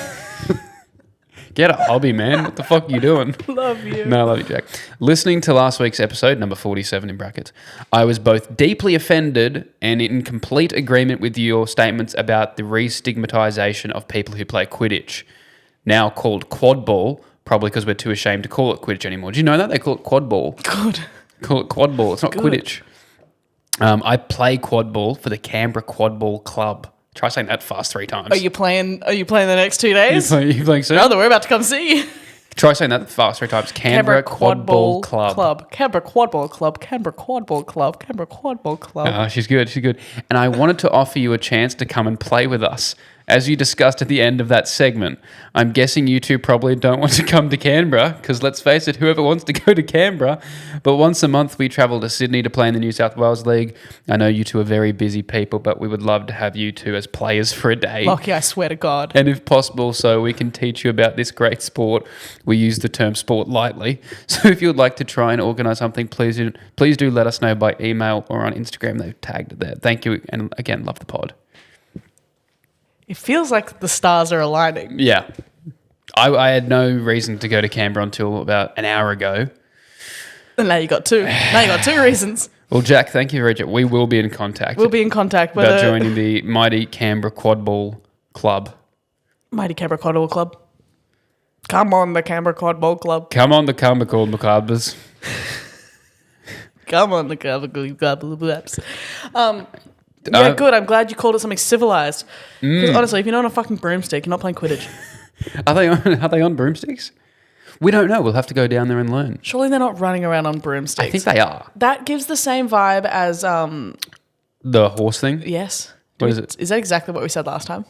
Get a hobby, man. What the fuck are you doing? Love you. No, I love you, Jack. Listening to last week's episode, number 47 in brackets, I was both deeply offended and in complete agreement with your statements about the re-stigmatization of people who play Quidditch, now called quad ball, probably because we're too ashamed to call it Quidditch anymore. Do you know that? They call it quad ball. Good. Call it quad ball. It's not Quidditch. I play quad ball for the Canberra Quad Ball Club. Try saying that fast 3 times. Are you playing the next 2 days? You playing soon? Brother, we're about to come see you. Try saying that fast 3 times. Canberra Quad Ball Club. Canberra Quad Ball Club. Canberra Quad Ball Club. Canberra Quad Ball Club. Oh, she's good. She's good. And I wanted to offer you a chance to come and play with us. As you discussed at the end of that segment, I'm guessing you two probably don't want to come to Canberra because let's face it, whoever wants to go to Canberra. But once a month we travel to Sydney to play in the New South Wales League. I know you two are very busy people, but we would love to have you two as players for a day. Lockie, I swear to God. And if possible, so we can teach you about this great sport. We use the term sport lightly. So if you would like to try and organise something, please do let us know by email or on Instagram. They've tagged it there. Thank you. And again, love the pod. It feels like the stars are aligning. Yeah. I had no reason to go to Canberra until about an hour ago. And now you got 2. Now you got 2 reasons. Well, Jack, thank you, Richard. We will be in contact. We'll be in contact. About joining the mighty Canberra Quad Ball Club. Mighty Canberra Quad Ball Club. Come on, the Canberra Quad Ball Club. Come on, the Canberra Quad Ball Clubbers. Come on, the Canberra Quad Ball Clubs. Yeah, good. I'm glad you called it something civilized. Because honestly, if you're not on a fucking broomstick, you're not playing Quidditch. Are they on broomsticks? We don't know. We'll have to go down there and learn. Surely they're not running around on broomsticks. I think they are. That gives the same vibe as the horse thing. Yes. What is it? Is that exactly what we said last time?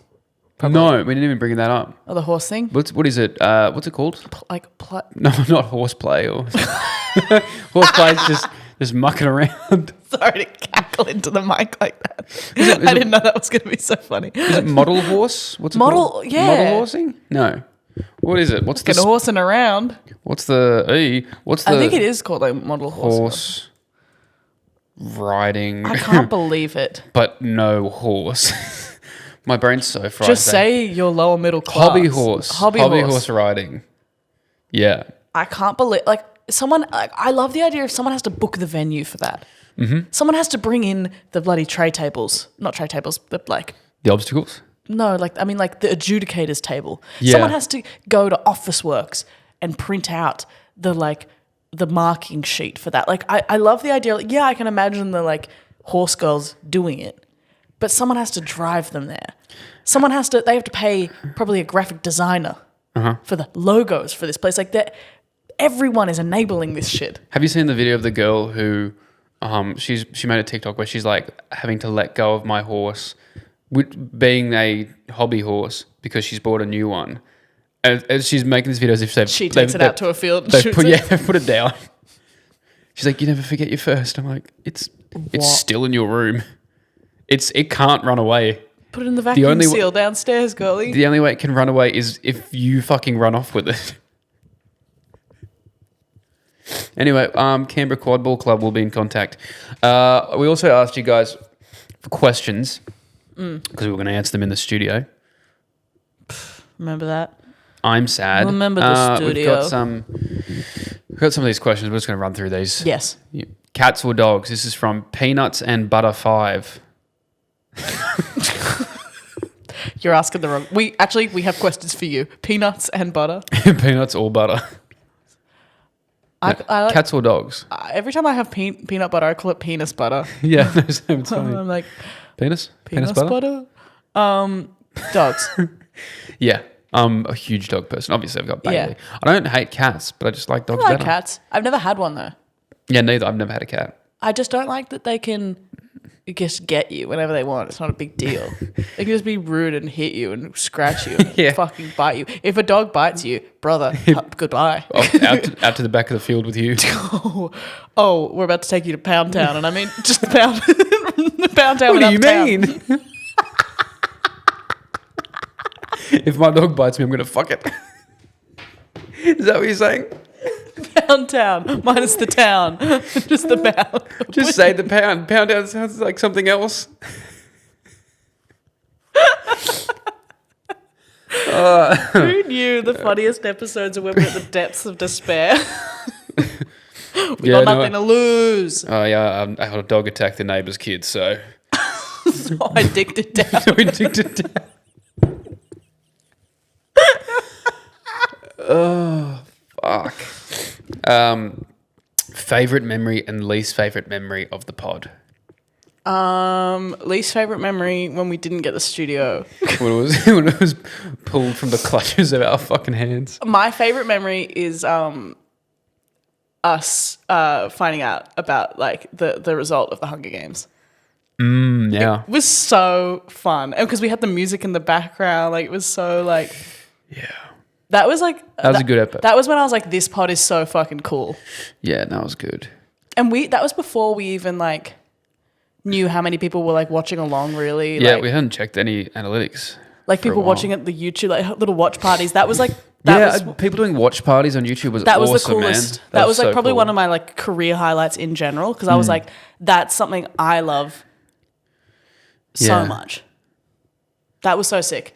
Probably. No, we didn't even bring that up. Oh, the horse thing. What is it? What's it called? No, not horseplay. Or horseplay is just mucking around. Sorry to cackle into the mic like that. I didn't know that was going to be so funny. Is it model horse? What's it called? Yeah. Model horsing? No. What is it? What's the horsing around? What's the I think it is called like model horse riding. I can't believe it. But no horse. My brain's so fried. Just say you're lower middle class. Hobby horse riding. Yeah. I can't believe I love the idea if someone has to book the venue for that. Mm-hmm. Someone has to bring in the bloody tray tables. Not tray tables, but like... The obstacles? No, the adjudicator's table. Yeah. Someone has to go to Officeworks and print out the marking sheet for that. Like, I love the idea. Like, yeah, I can imagine the, horse girls doing it. But someone has to drive them there. They have to pay probably a graphic designer for the logos for this place. Like, everyone is enabling this shit. Have you seen the video of the girl who... she made a TikTok where she's like having to let go of my horse, being a hobby horse because she's bought a new one, and she's making this video as if she takes it out to a field. They put it down. She's like, you never forget your first. I'm like, it's still in your room. It can't run away. Put it in the vacuum seal downstairs, girlie. The only way it can run away is if you fucking run off with it. Anyway, Canberra Quad Ball Club will be in contact. We also asked you guys for questions because we were going to answer them in the studio. Remember that? I'm sad. Remember the studio. We've got some of these questions. We're just going to run through these. Yes. Cats or dogs? This is from Peanuts and Butter 5. You're asking the wrong... We have questions for you. Peanuts and butter? Peanuts or butter? I like, cats or dogs? Every time I have peanut butter, I call it penis butter. Yeah, no, same time. I'm like... Penis butter? Dogs. Yeah. I'm a huge dog person. Obviously, I've got Bailey. Yeah. I don't hate cats, but I just like dogs better. I like cats. I've never had one, though. Yeah, neither. I've never had a cat. I just don't like that they can just get you whenever they want. It's not a big deal. They can just be rude and hit you and scratch you and fucking bite you. If a dog bites you, brother, goodbye. Out to the back of the field with you. Oh, we're about to take you to Pound Town. And I mean, just Pound Town. What do you mean? If my dog bites me, I'm going to fuck it. Is that what you're saying? Pound Town, minus the town. Just the pound. Just say the pound. Pound Town sounds like something else. Who knew the funniest episodes are when we're at the depths of despair? We got nothing to lose. Oh, yeah, I had a dog attack the neighbour's kids, so... So I dicked it down. Oh, fuck. Favourite memory and least favourite memory of the pod? Least favorite memory when we didn't get the studio. when it was pulled from the clutches of our fucking hands. My favorite memory is us finding out about like the result of the Hunger Games. Yeah. It was so fun. And because we had the music in the background, like it was so like that was like that was a good episode. That was when I was like, this pod is so fucking cool. Yeah, that was good. And that was before we even like knew how many people were like watching along really. Yeah, like, we hadn't checked any analytics. Like people watching at the YouTube, like little watch parties. That was like people doing watch parties on YouTube was awesome, the coolest. Man. That was like so probably cool. one of my like career highlights in general because I was like, that's something I love so much. That was so sick.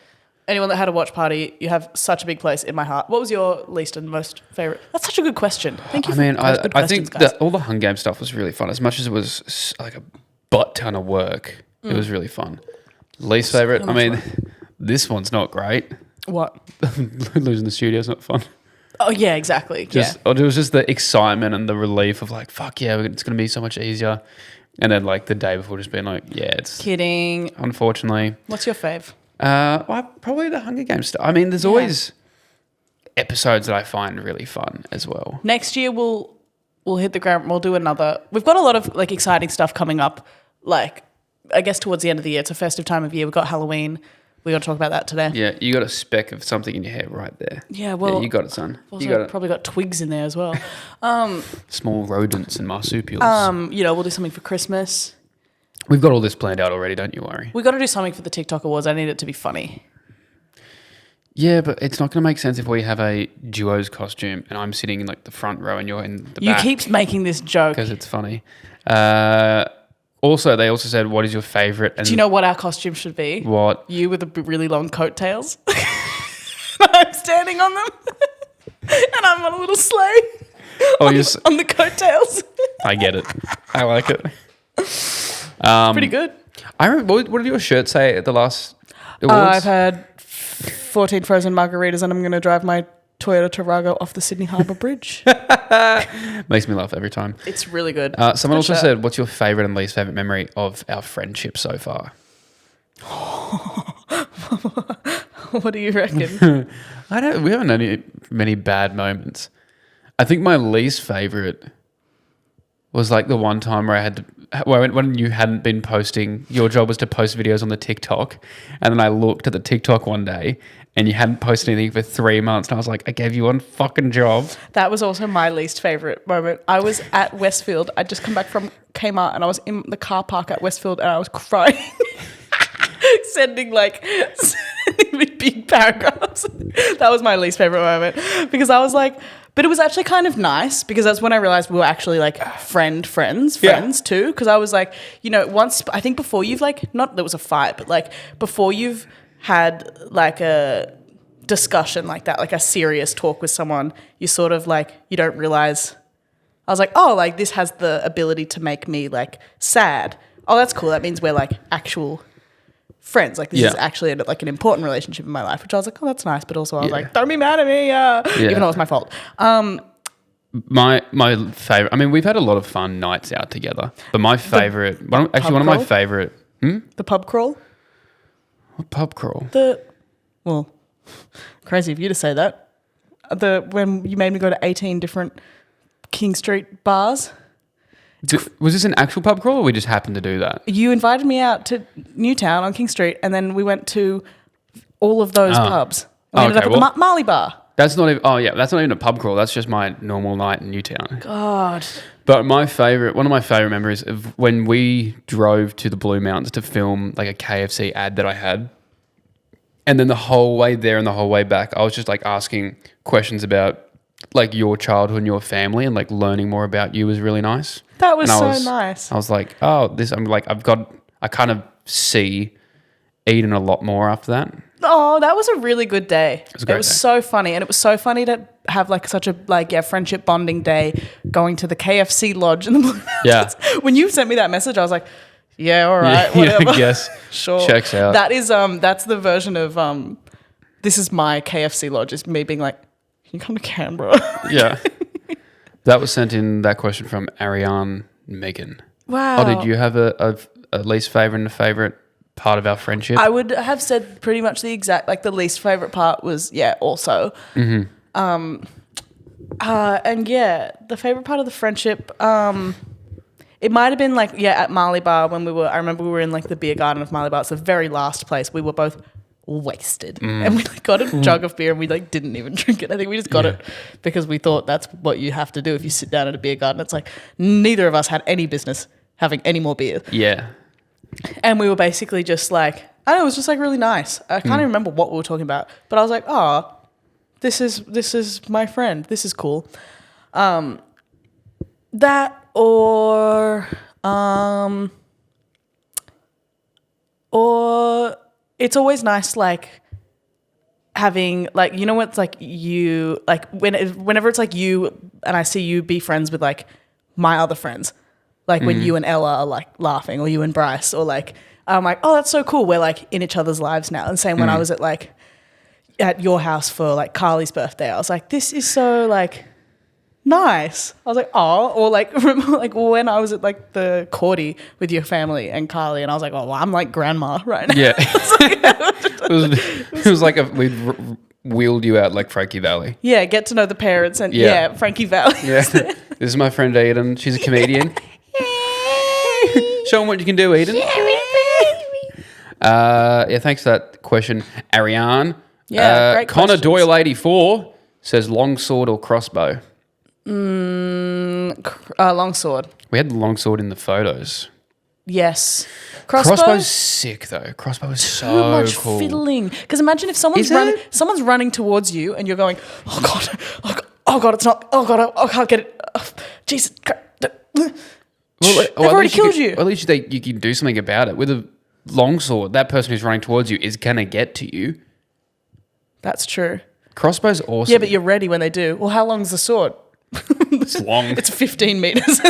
Anyone that had a watch party, you have such a big place in my heart. What was your least and most favorite? That's such a good question. Thank you. I think that all the Hunger Game stuff was really fun. As much as it was like a butt ton of work, it was really fun. Least favorite. I mean, this one's not great. What? Losing the studio is not fun. Oh yeah, exactly. It was just the excitement and the relief of like, fuck yeah, it's going to be so much easier. And then like the day before just being like, yeah, it's... Kidding. Unfortunately. What's your fave? Probably the Hunger Games stuff. I mean, there's always episodes that I find really fun as well. Next year we'll hit the ground. We'll do another. We've got a lot of like exciting stuff coming up. Like I guess towards the end of the year, it's a festive time of year. We've got Halloween. We got to talk about that today. Yeah, you got a speck of something in your hair right there. Yeah, well, you got it, son. Also probably got twigs in there as well. Small rodents and marsupials. We'll do something for Christmas. We've got all this planned out already, don't you worry. We got to do something for the TikTok Awards. I need it to be funny. Yeah, but it's not going to make sense if we have a duos costume and I'm sitting in like the front row and you're in the back. You keep making this joke. Because it's funny. Also, they also said, what is your favourite? Do you know what our costume should be? What? You with the really long coattails. I'm standing on them. And I'm on a little sleigh. On the coattails. I get it. I like it. Pretty good. I remember, what did your shirt say at the last awards? I've had 14 frozen margaritas and I'm going to drive my Toyota Tarago off the Sydney Harbour Bridge. Makes me laugh every time. It's really good. Someone also said, what's your favourite and least favourite memory of our friendship so far? What do you reckon? We haven't had many bad moments. I think my least favourite was like the one time where I had to, when you hadn't been posting, your job was to post videos on the TikTok. And then I looked at the TikTok one day and you hadn't posted anything for 3 months. And I was like, I gave you one fucking job. That was also my least favourite moment. I was at Westfield. I'd just come back from Kmart and I was in the car park at Westfield and I was crying. sending me big paragraphs. That was my least favourite moment because I was like, but it was actually kind of nice because that's when I realised we were actually like friends too. Because I was like, once, I think before you've like, not there was a fight, but like before you've had like a discussion like that, like a serious talk with someone, you sort of like, you don't realise. I was like, oh, like this has the ability to make me like sad. Oh, that's cool. That means we're like actual friends. Like this is actually like an important relationship in my life, which I was like, oh, that's nice. But also I was like, don't be mad at me. Even though it was my fault. My favourite, I mean, we've had a lot of fun nights out together, but my favourite, one of my favourite. The pub crawl? What pub crawl? Crazy of you to say that. When you made me go to 18 different King Street bars. Was this an actual pub crawl or we just happened to do that? You invited me out to Newtown on King Street and then we went to all of those pubs. And we ended up at the Marley Bar. That's not even, that's not even a pub crawl. That's just my normal night in Newtown. God. But one of my favourite memories of when we drove to the Blue Mountains to film like a KFC ad that I had. And then the whole way there and the whole way back, I was just like asking questions about like your childhood and your family and like learning more about you was really nice. That was nice. I was like, I kind of see Edan a lot more after that. Oh, that was a really good day. It was a great day. So funny. And it was so funny to have like such a friendship bonding day going to the KFC lodge in the Blue Mountains. Yeah. When you sent me that message, I was like, yeah, all right, whatever. I guess. Sure. Checks out. That is that's the version of this is my KFC lodge. It's me being like, can you come to Canberra? Yeah. That was sent in, that question from Ariane Megan. Wow. Oh, did you have a a least favorite and a favorite part of our friendship? I would have said pretty much the exact, like the least favorite part was, also. Mm-hmm. And the favorite part of the friendship, it might have been like, at Marley Bar when I remember we were in like the beer garden of Marley Bar. It's the very last place. We were both wasted and we like got a jug of beer and we like didn't even drink it. I think we just got it because we thought that's what you have to do if you sit down at a beer garden. It's like neither of us had any business having any more beer. Yeah. And we were basically just like, I don't know, it was just like really nice. I can't even remember what we were talking about, but I was like, oh, this is my friend. This is cool. That or it's always nice, like having like, you know what, it's like you like whenever it's like you and I see you be friends with like my other friends, like when you and Ella are like laughing, or you and Bryce, or like I'm like, oh, that's so cool. We're like in each other's lives now. And same when I was at your house for like Carly's birthday, I was like, this is so like nice. I was like, oh, or like remember like when I was at like the Cordy with your family and Carly, and I was like, oh, well, I'm like grandma right now. Yeah. It was like we'd wheeled you out like Frankie Vallie. Yeah, get to know the parents and Frankie Vallie. Yeah. This is my friend Edan. She's a comedian. Show them what you can do, Edan. Thanks for that question, Ariane. Yeah, great Connor questions. Doyle 84 says longsword or crossbow. Longsword. We had the longsword in the photos. Yes. Crossbow's sick though. Crossbow is so too much cool. fiddling. Because imagine if someone's running towards you and you're going, oh god, it's not. Oh god, I can't get it. Oh, Jesus. They've already killed you. At least you can do something about it. With a longsword, that person who's running towards you is gonna get to you. That's true. Crossbow's awesome. Yeah, but you're ready when they do. Well, how long's the sword? It's long. It's 15 meters.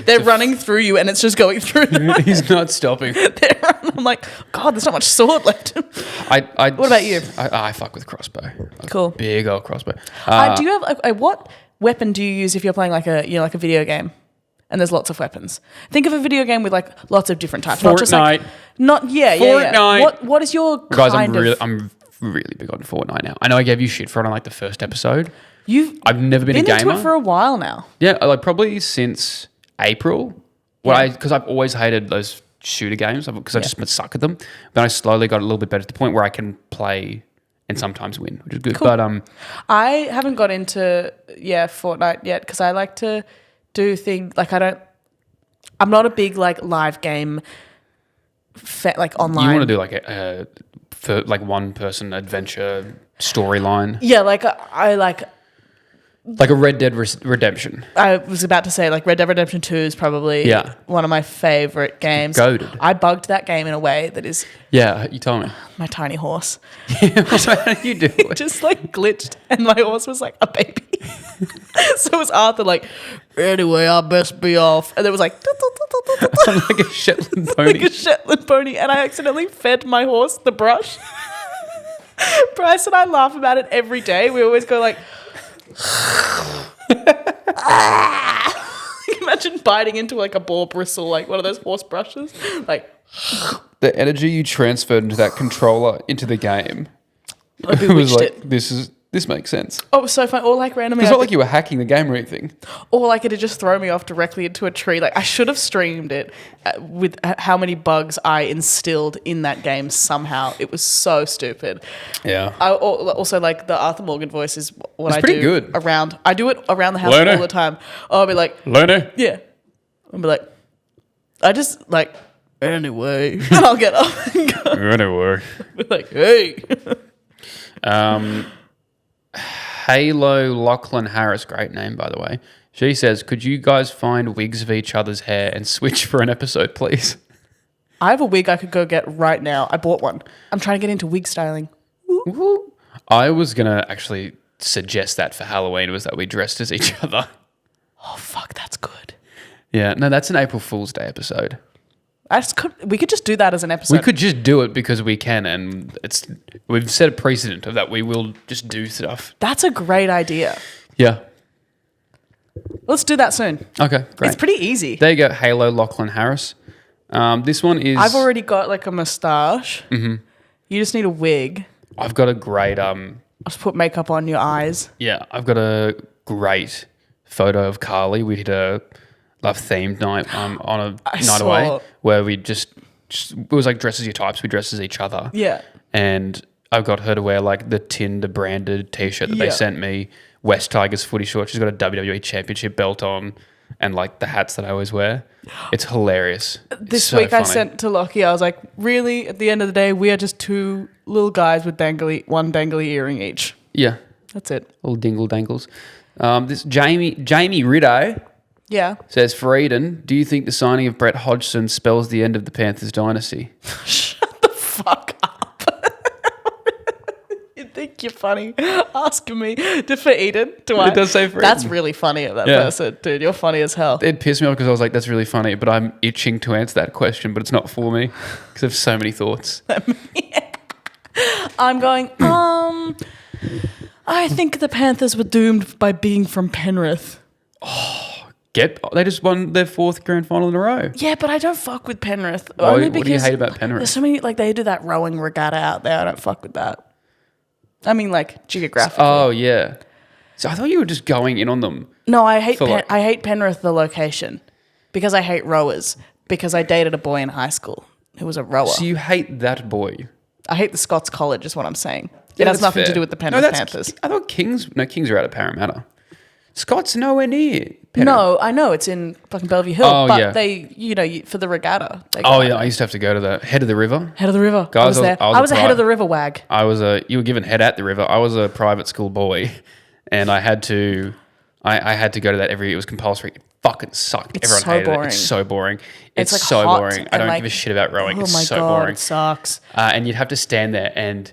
They're running through you and it's just going through them. He's not stopping. I'm like, God, there's not much sword left. What about you? I fuck with crossbow. Cool. Big old crossbow. Do you have what weapon do you use if you're playing like a video game? And there's lots of weapons. Think of a video game with like lots of different types. Fortnite. Fortnite. What is your guys? I'm really big on Fortnite now. I know I gave you shit for it on like the first episode. I've never been a gamer. Into it for a while now. Yeah, like probably since April. Because I've always hated those shooter games because I just suck at them. Then I slowly got a little bit better to the point where I can play and sometimes win, which is good. Cool. But I haven't got into Fortnite yet because I like to do things like I'm not a big like live game like online. You want to do like a for like one person adventure storyline. Yeah, like I like a Red Dead Redemption. I was about to say like Red Dead Redemption 2 is probably one of my favorite games. Goated. I bugged that game in a way that is you told me. My tiny horse. How do you do it? Just like glitched and my horse was like a baby. So it was Arthur like, anyway, I best be off. And it was like like a Shetland pony. Like a Shetland pony. And I accidentally fed my horse the brush. Bryce and I laugh about it every day. We always go like, imagine biting into like a boar bristle, like one of those horse brushes. Like the energy you transferred into that controller into the game. I bewitched it. This makes sense. Oh, it was so fun. Or like randomly. It's not like you were hacking the game or anything. Or like it'd just throw me off directly into a tree. Like I should have streamed it with how many bugs I instilled in that game somehow. It was so stupid. Yeah. I also like the Arthur Morgan voice is what I do. Good. I do it around the house Learner. all the time. I'll be like, Learner. Yeah. I'll be like, I just like, anyway. And I'll get up and go. Anyway. Be like, hey. Halo Lachlan Harris, great name by the way. She says, could you guys find wigs of each other's hair and switch for an episode, please? I have a wig I could go get right now. I bought one. I'm trying to get into wig styling. Woo. I was going to actually suggest that for Halloween was that we dressed as each other. Oh, fuck, that's good. Yeah, no, that's an April Fool's Day episode. We could just do that as an episode. We could just do it because we can, and we've set a precedent of that we will just do stuff. That's a great idea. Yeah. Let's do that soon. Okay, great. It's pretty easy. There you go, Halo Lachlan Harris. This one is... I've already got like a moustache. Mm-hmm. You just need a wig. I've got a great... Just put makeup on your eyes. Yeah, I've got a great photo of Carly. We did a love-themed night on a night away where we just... It was like dress as your types. We dressed as each other. Yeah. And I've got her to wear like the Tinder branded t-shirt that they sent me. West Tigers footy shorts. She's got a WWE championship belt on and like the hats that I always wear. It's hilarious. This week I sent to Lockie, I was like, really, at the end of the day, we are just two little guys with one dangly earring each. Yeah. That's it. Little dingle dangles. This Jamie Rideau says, for Eden, do you think the signing of Brett Hodgson spells the end of the Panthers dynasty? Shut the fuck up. You think you're funny asking me for Eden? Do I? It does say for Eden. That's really funny of that person, dude. You're funny as hell. It pissed me off because I was like, that's really funny, but I'm itching to answer that question, but it's not for me because I have so many thoughts. I'm going, I think the Panthers were doomed by being from Penrith. They just won their 4th grand final in a row. Yeah, but I don't fuck with Penrith. What do you hate about Penrith? There's so many, like they do that rowing regatta out there. I don't fuck with that. I mean, like geographically. Oh yeah. So I thought you were just going in on them. No, I hate Penrith, the location, because I hate rowers. Because I dated a boy in high school who was a rower. So you hate that boy? I hate the Scots College, is what I'm saying. It has nothing to do with the Penrith Panthers. I thought Kings are out of Parramatta. Scott's nowhere near Penrith. No, I know it's in fucking Bellevue Hill, but they, for the regatta. I used to have to go to the head of the river. Head of the river. Guys, I was a head of the river wag. You were given head at the river. I was a private school boy, and I had to go to that every. It was compulsory. It fucking sucked. Everyone hated it. It's so boring. It's like so boring. I don't give a shit about rowing. It's so boring. It sucks. And you'd have to stand there, and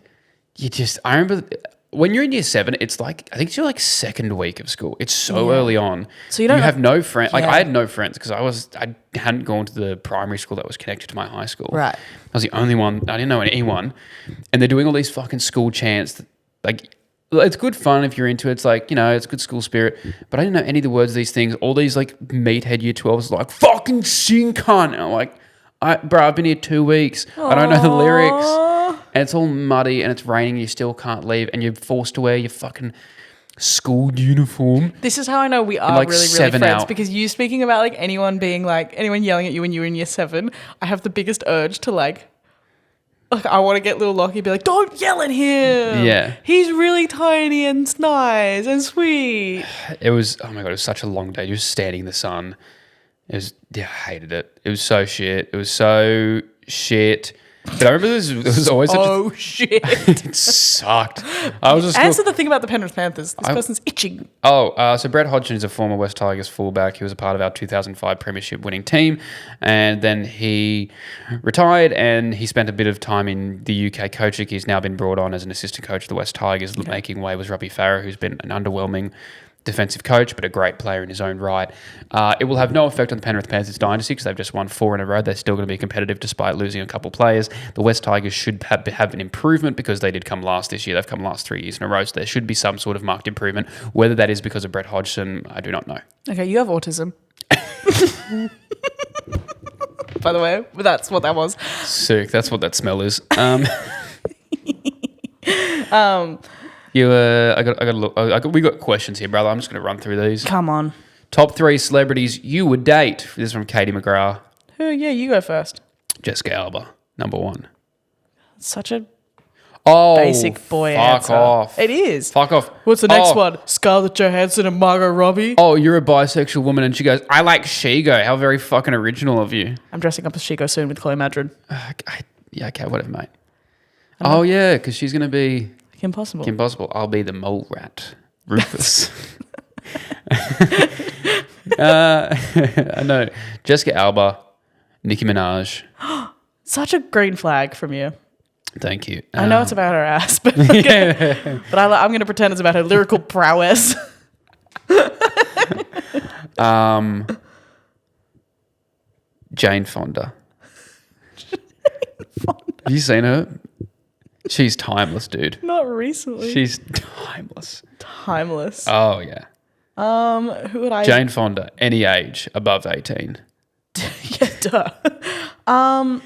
I remember. When you're in year 7, it's like, I think it's your like second week of school. It's so early on. So you have no friends. Like I had no friends because I hadn't gone to the primary school that was connected to my high school. Right. I was the only one. I didn't know anyone. And they're doing all these fucking school chants. Like, it's good fun if you're into it. It's like, it's good school spirit. But I didn't know any of the words of these things. All these like meathead year 12s like, fucking sing cunt. And I'm like, I've been here 2 weeks. I don't know the lyrics. And it's all muddy and it's raining. You still can't leave. And you're forced to wear your fucking school uniform. This is how I know we are like really friends. Because you speaking about like anyone yelling at you when you were in year 7, I have the biggest urge to like I want to get little Lockie and be like, don't yell at him. Yeah. He's really tiny and nice and sweet. It was, oh my God, it was such a long day. Just standing in the sun. I hated it. It was so shit. It was so shit. But I remember it was always shit. It sucked. Answer the thing about the Penrith Panthers. This person's itching. So Brett Hodgson is a former West Tigers fullback. He was a part of our 2005 premiership winning team. And then he retired and he spent a bit of time in the UK coaching. He's now been brought on as an assistant coach of the West Tigers. Making way was Robbie Farah, who's been an underwhelming defensive coach, but a great player in his own right. It will have no effect on the Penrith Panthers dynasty because they've just won 4 in a row. They're still going to be competitive despite losing a couple players. The West Tigers should have an improvement because they did come last this year. They've come last 3 years in a row, so there should be some sort of marked improvement. Whether that is because of Brett Hodgson, I do not know. Okay, you have autism. By the way, that's what that was. Sick. That's what that smell is. We got questions here, brother. I'm just going to run through these. Come on. Top 3 celebrities you would date. This is from Katie McGrath. Yeah, you go first. Jessica Alba, number 1. Such a basic boy answer. Fuck off. It is. Fuck off. What's the next one? Scarlett Johansson and Margot Robbie. Oh, you're a bisexual woman, and she goes, I like Shigo. How very fucking original of you. I'm dressing up as Shigo soon with Chloe Madrid. Okay, whatever, mate. Oh, yeah, because she's going to be... Kim Possible. I'll be the mole rat. Rufus. I know. Jessica Alba, Nicki Minaj. Such a green flag from you. Thank you. I know it's about her ass, but, I'm going to pretend it's about her lyrical prowess. Jane Fonda. Have you seen her? She's timeless, dude. Not recently. She's timeless. Timeless. Oh, yeah. Who would I... Jane Fonda, any age above 18. Yeah, duh. Um.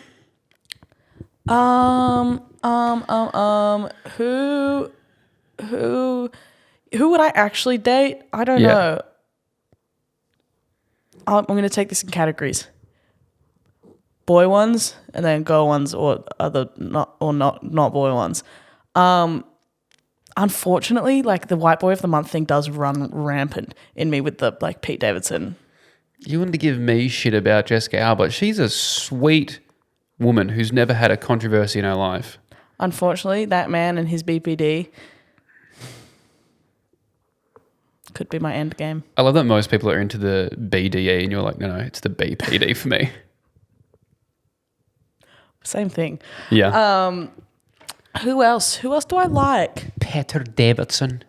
Who would I actually date? I don't know. I'm going to take this in categories. Boy ones and then girl ones, or other not boy ones. Unfortunately, like the white boy of the month thing does run rampant in me with the like Pete Davidson. You wanted to give me shit about Jessica Alba. She's a sweet woman who's never had a controversy in her life. Unfortunately, that man and his BPD could be my end game. I love that most people are into the BDE and you're like, no, it's the BPD for me. Same thing. Yeah. Who else? Who else do I like? Peter Davidson.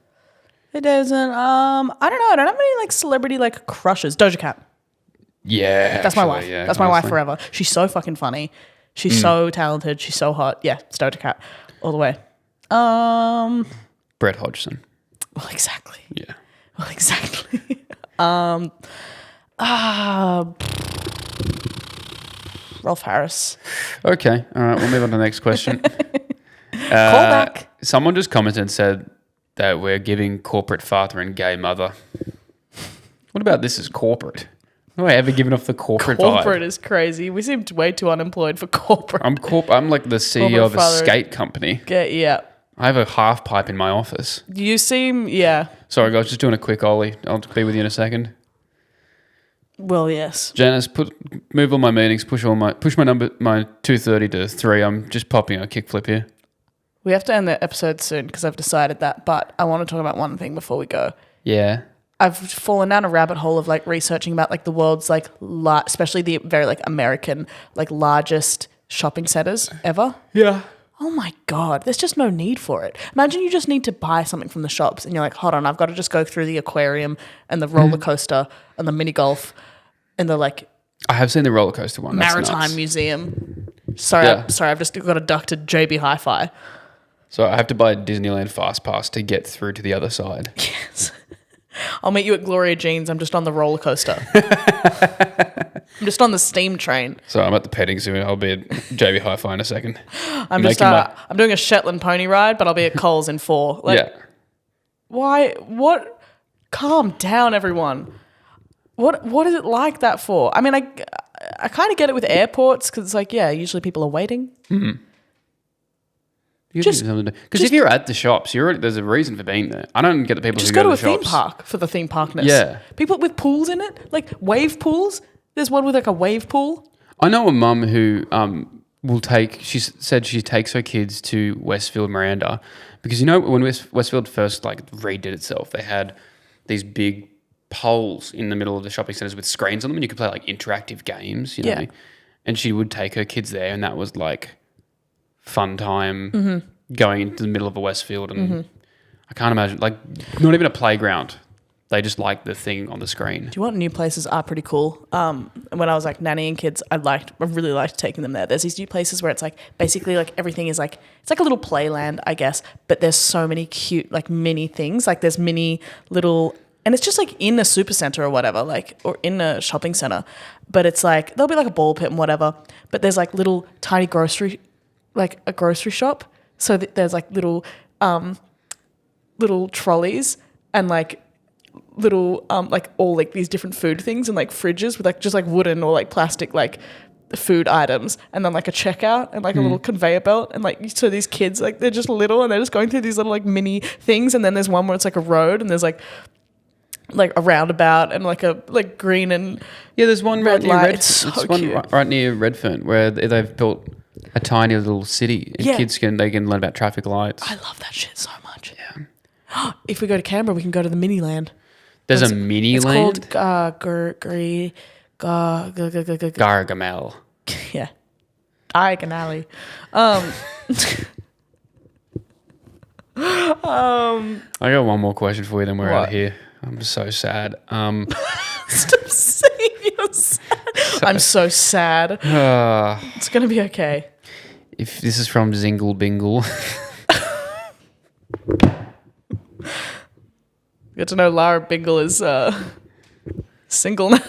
It doesn't. I don't know. I don't have any like celebrity like crushes. Doja Cat. Yeah. That's my wife. Yeah, that's my wife forever. She's so fucking funny. She's so talented. She's so hot. Yeah, it's Doja Cat all the way. Brett Hodgson. Well, exactly. Yeah. Well, exactly. Rolf Harris. Okay. All right. We'll move on to the next question. Callback. Someone just commented and said that we're giving corporate father and gay mother. What about this as corporate? Have I ever given off the corporate vibe? Corporate is crazy. We seem way too unemployed for corporate. I'm like the CEO of a skate company. Yeah. I have a half pipe in my office. You seem, yeah. Sorry, guys, just doing a quick ollie. I'll be with you in a second. Well, yes. Janice, move all my meetings, push my 2:30 to 3. I'm just popping a kickflip here. We have to end the episode soon because I've decided that, but I want to talk about one thing before we go. Yeah. I've fallen down a rabbit hole of like researching about like the world's like especially the very like American like largest shopping centers ever. Yeah. Oh my God, there's just no need for it. Imagine you just need to buy something from the shops and you're like, hold on, I've got to just go through the aquarium and the roller coaster and the mini golf and the like. I have seen the roller coaster one. Maritime Museum. Sorry, I've just got a duck to JB Hi-Fi. So I have to buy a Disneyland Fast Pass to get through to the other side. Yes. I'll meet you at Gloria Jean's. I'm just on the roller coaster. I'm just on the steam train. So I'm at the petting zoo. I'll be at JB Hi-Fi in a second. I'm doing a Shetland pony ride, but I'll be at Coles in 4. Yeah. Why? What? Calm down, everyone. What is it like that for? I mean, I kind of get it with airports because it's like, yeah, usually people are waiting. Mm-hmm. Because if you're at the shops, there's a reason for being there. I don't get the people who go to the shops. Just go to a theme park for the theme parkness. Yeah. People with pools in it, like wave pools. There's one with like a wave pool. I know a mum who she said she takes her kids to Westfield Miranda because, you know, when Westfield first like redid itself, they had these big poles in the middle of the shopping centres with screens on them and you could play like interactive games, you know. And she would take her kids there and that was like fun time going into the middle of a Westfield and I can't imagine, like, not even a playground. They just like the thing on the screen. Do you want new places are pretty cool? When I was like nannying kids, I really liked taking them there. There's these new places where it's like basically like everything is like, it's like a little playland, I guess, but there's so many cute like mini things. Like there's mini little, and it's just like in a super center or whatever, like, or in a shopping center. But it's like, there'll be like a ball pit and whatever, but there's like little tiny like a grocery shop. So there's like little trolleys and like little like all like these different food things and like fridges with like just like wooden or like plastic like food items and then like a checkout and like a little conveyor belt and like so these kids like they're just little and they're just going through these little like mini things and then there's one where it's like a road and there's like a roundabout and like a like green and there's one right near right near Redfern where they've built a tiny little city and kids can learn about traffic lights. I love that shit so much. Yeah. If we go to Canberra, we can go to the mini land. There's a mini land? It's called Gargamel. Yeah. Diagonally. I got one more question for you, then we're out of here. I'm so sad. Stop saying you're sad. I'm so sad. It's going to be okay. If this is from Zingle Bingle. Good to know Lara Bingle is single now.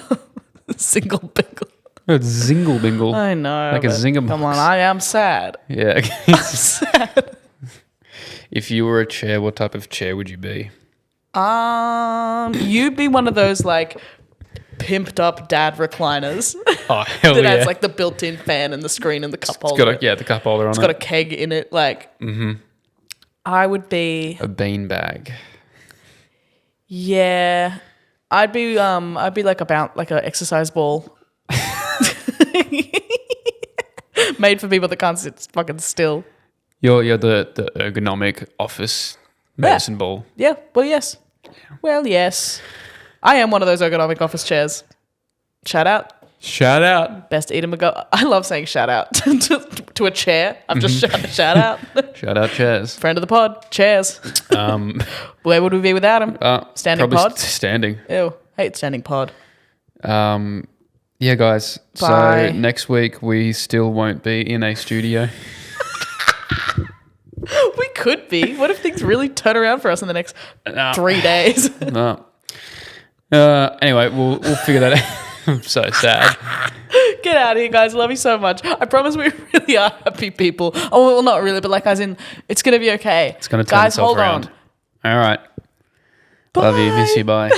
Single Bingle. It's zingle bingle. I know. Like a zinger Come box. on, I am sad. Yeah. I'm sad. If you were a chair, what type of chair would you be? You'd be one of those like pimped up dad recliners Oh, hell that yeah. has like the built-in fan and the screen and the cup It's holder. got the cup holder on It's it. got a keg in it. Like, I would be. A bean bag. Yeah, I'd be like about like an exercise ball, made for people that can't sit fucking still. You're the ergonomic office medicine ball. Yeah. Well, yes. Well, yes. I am one of those ergonomic office chairs. Shout out. Shout out. Best Edan McGo. I love saying shout out to a chair. I've just shout out. Shout out chairs. Friend of the pod. Chairs. Where would we be without him? Standing probably pod. Standing. Ew. Hate standing pod. Yeah, guys. Bye. So next week we still won't be in a studio. We could be. What if things really turn around for us in the next 3 days? No. Anyway, we'll figure that out. I'm so sad. Get out of here, guys. Love you so much. I promise we really are happy people. Oh, well, not really, but like as in, it's going to be okay. It's going to turn guys, itself hold around. on. All right. Bye. Love you. Miss you. Bye.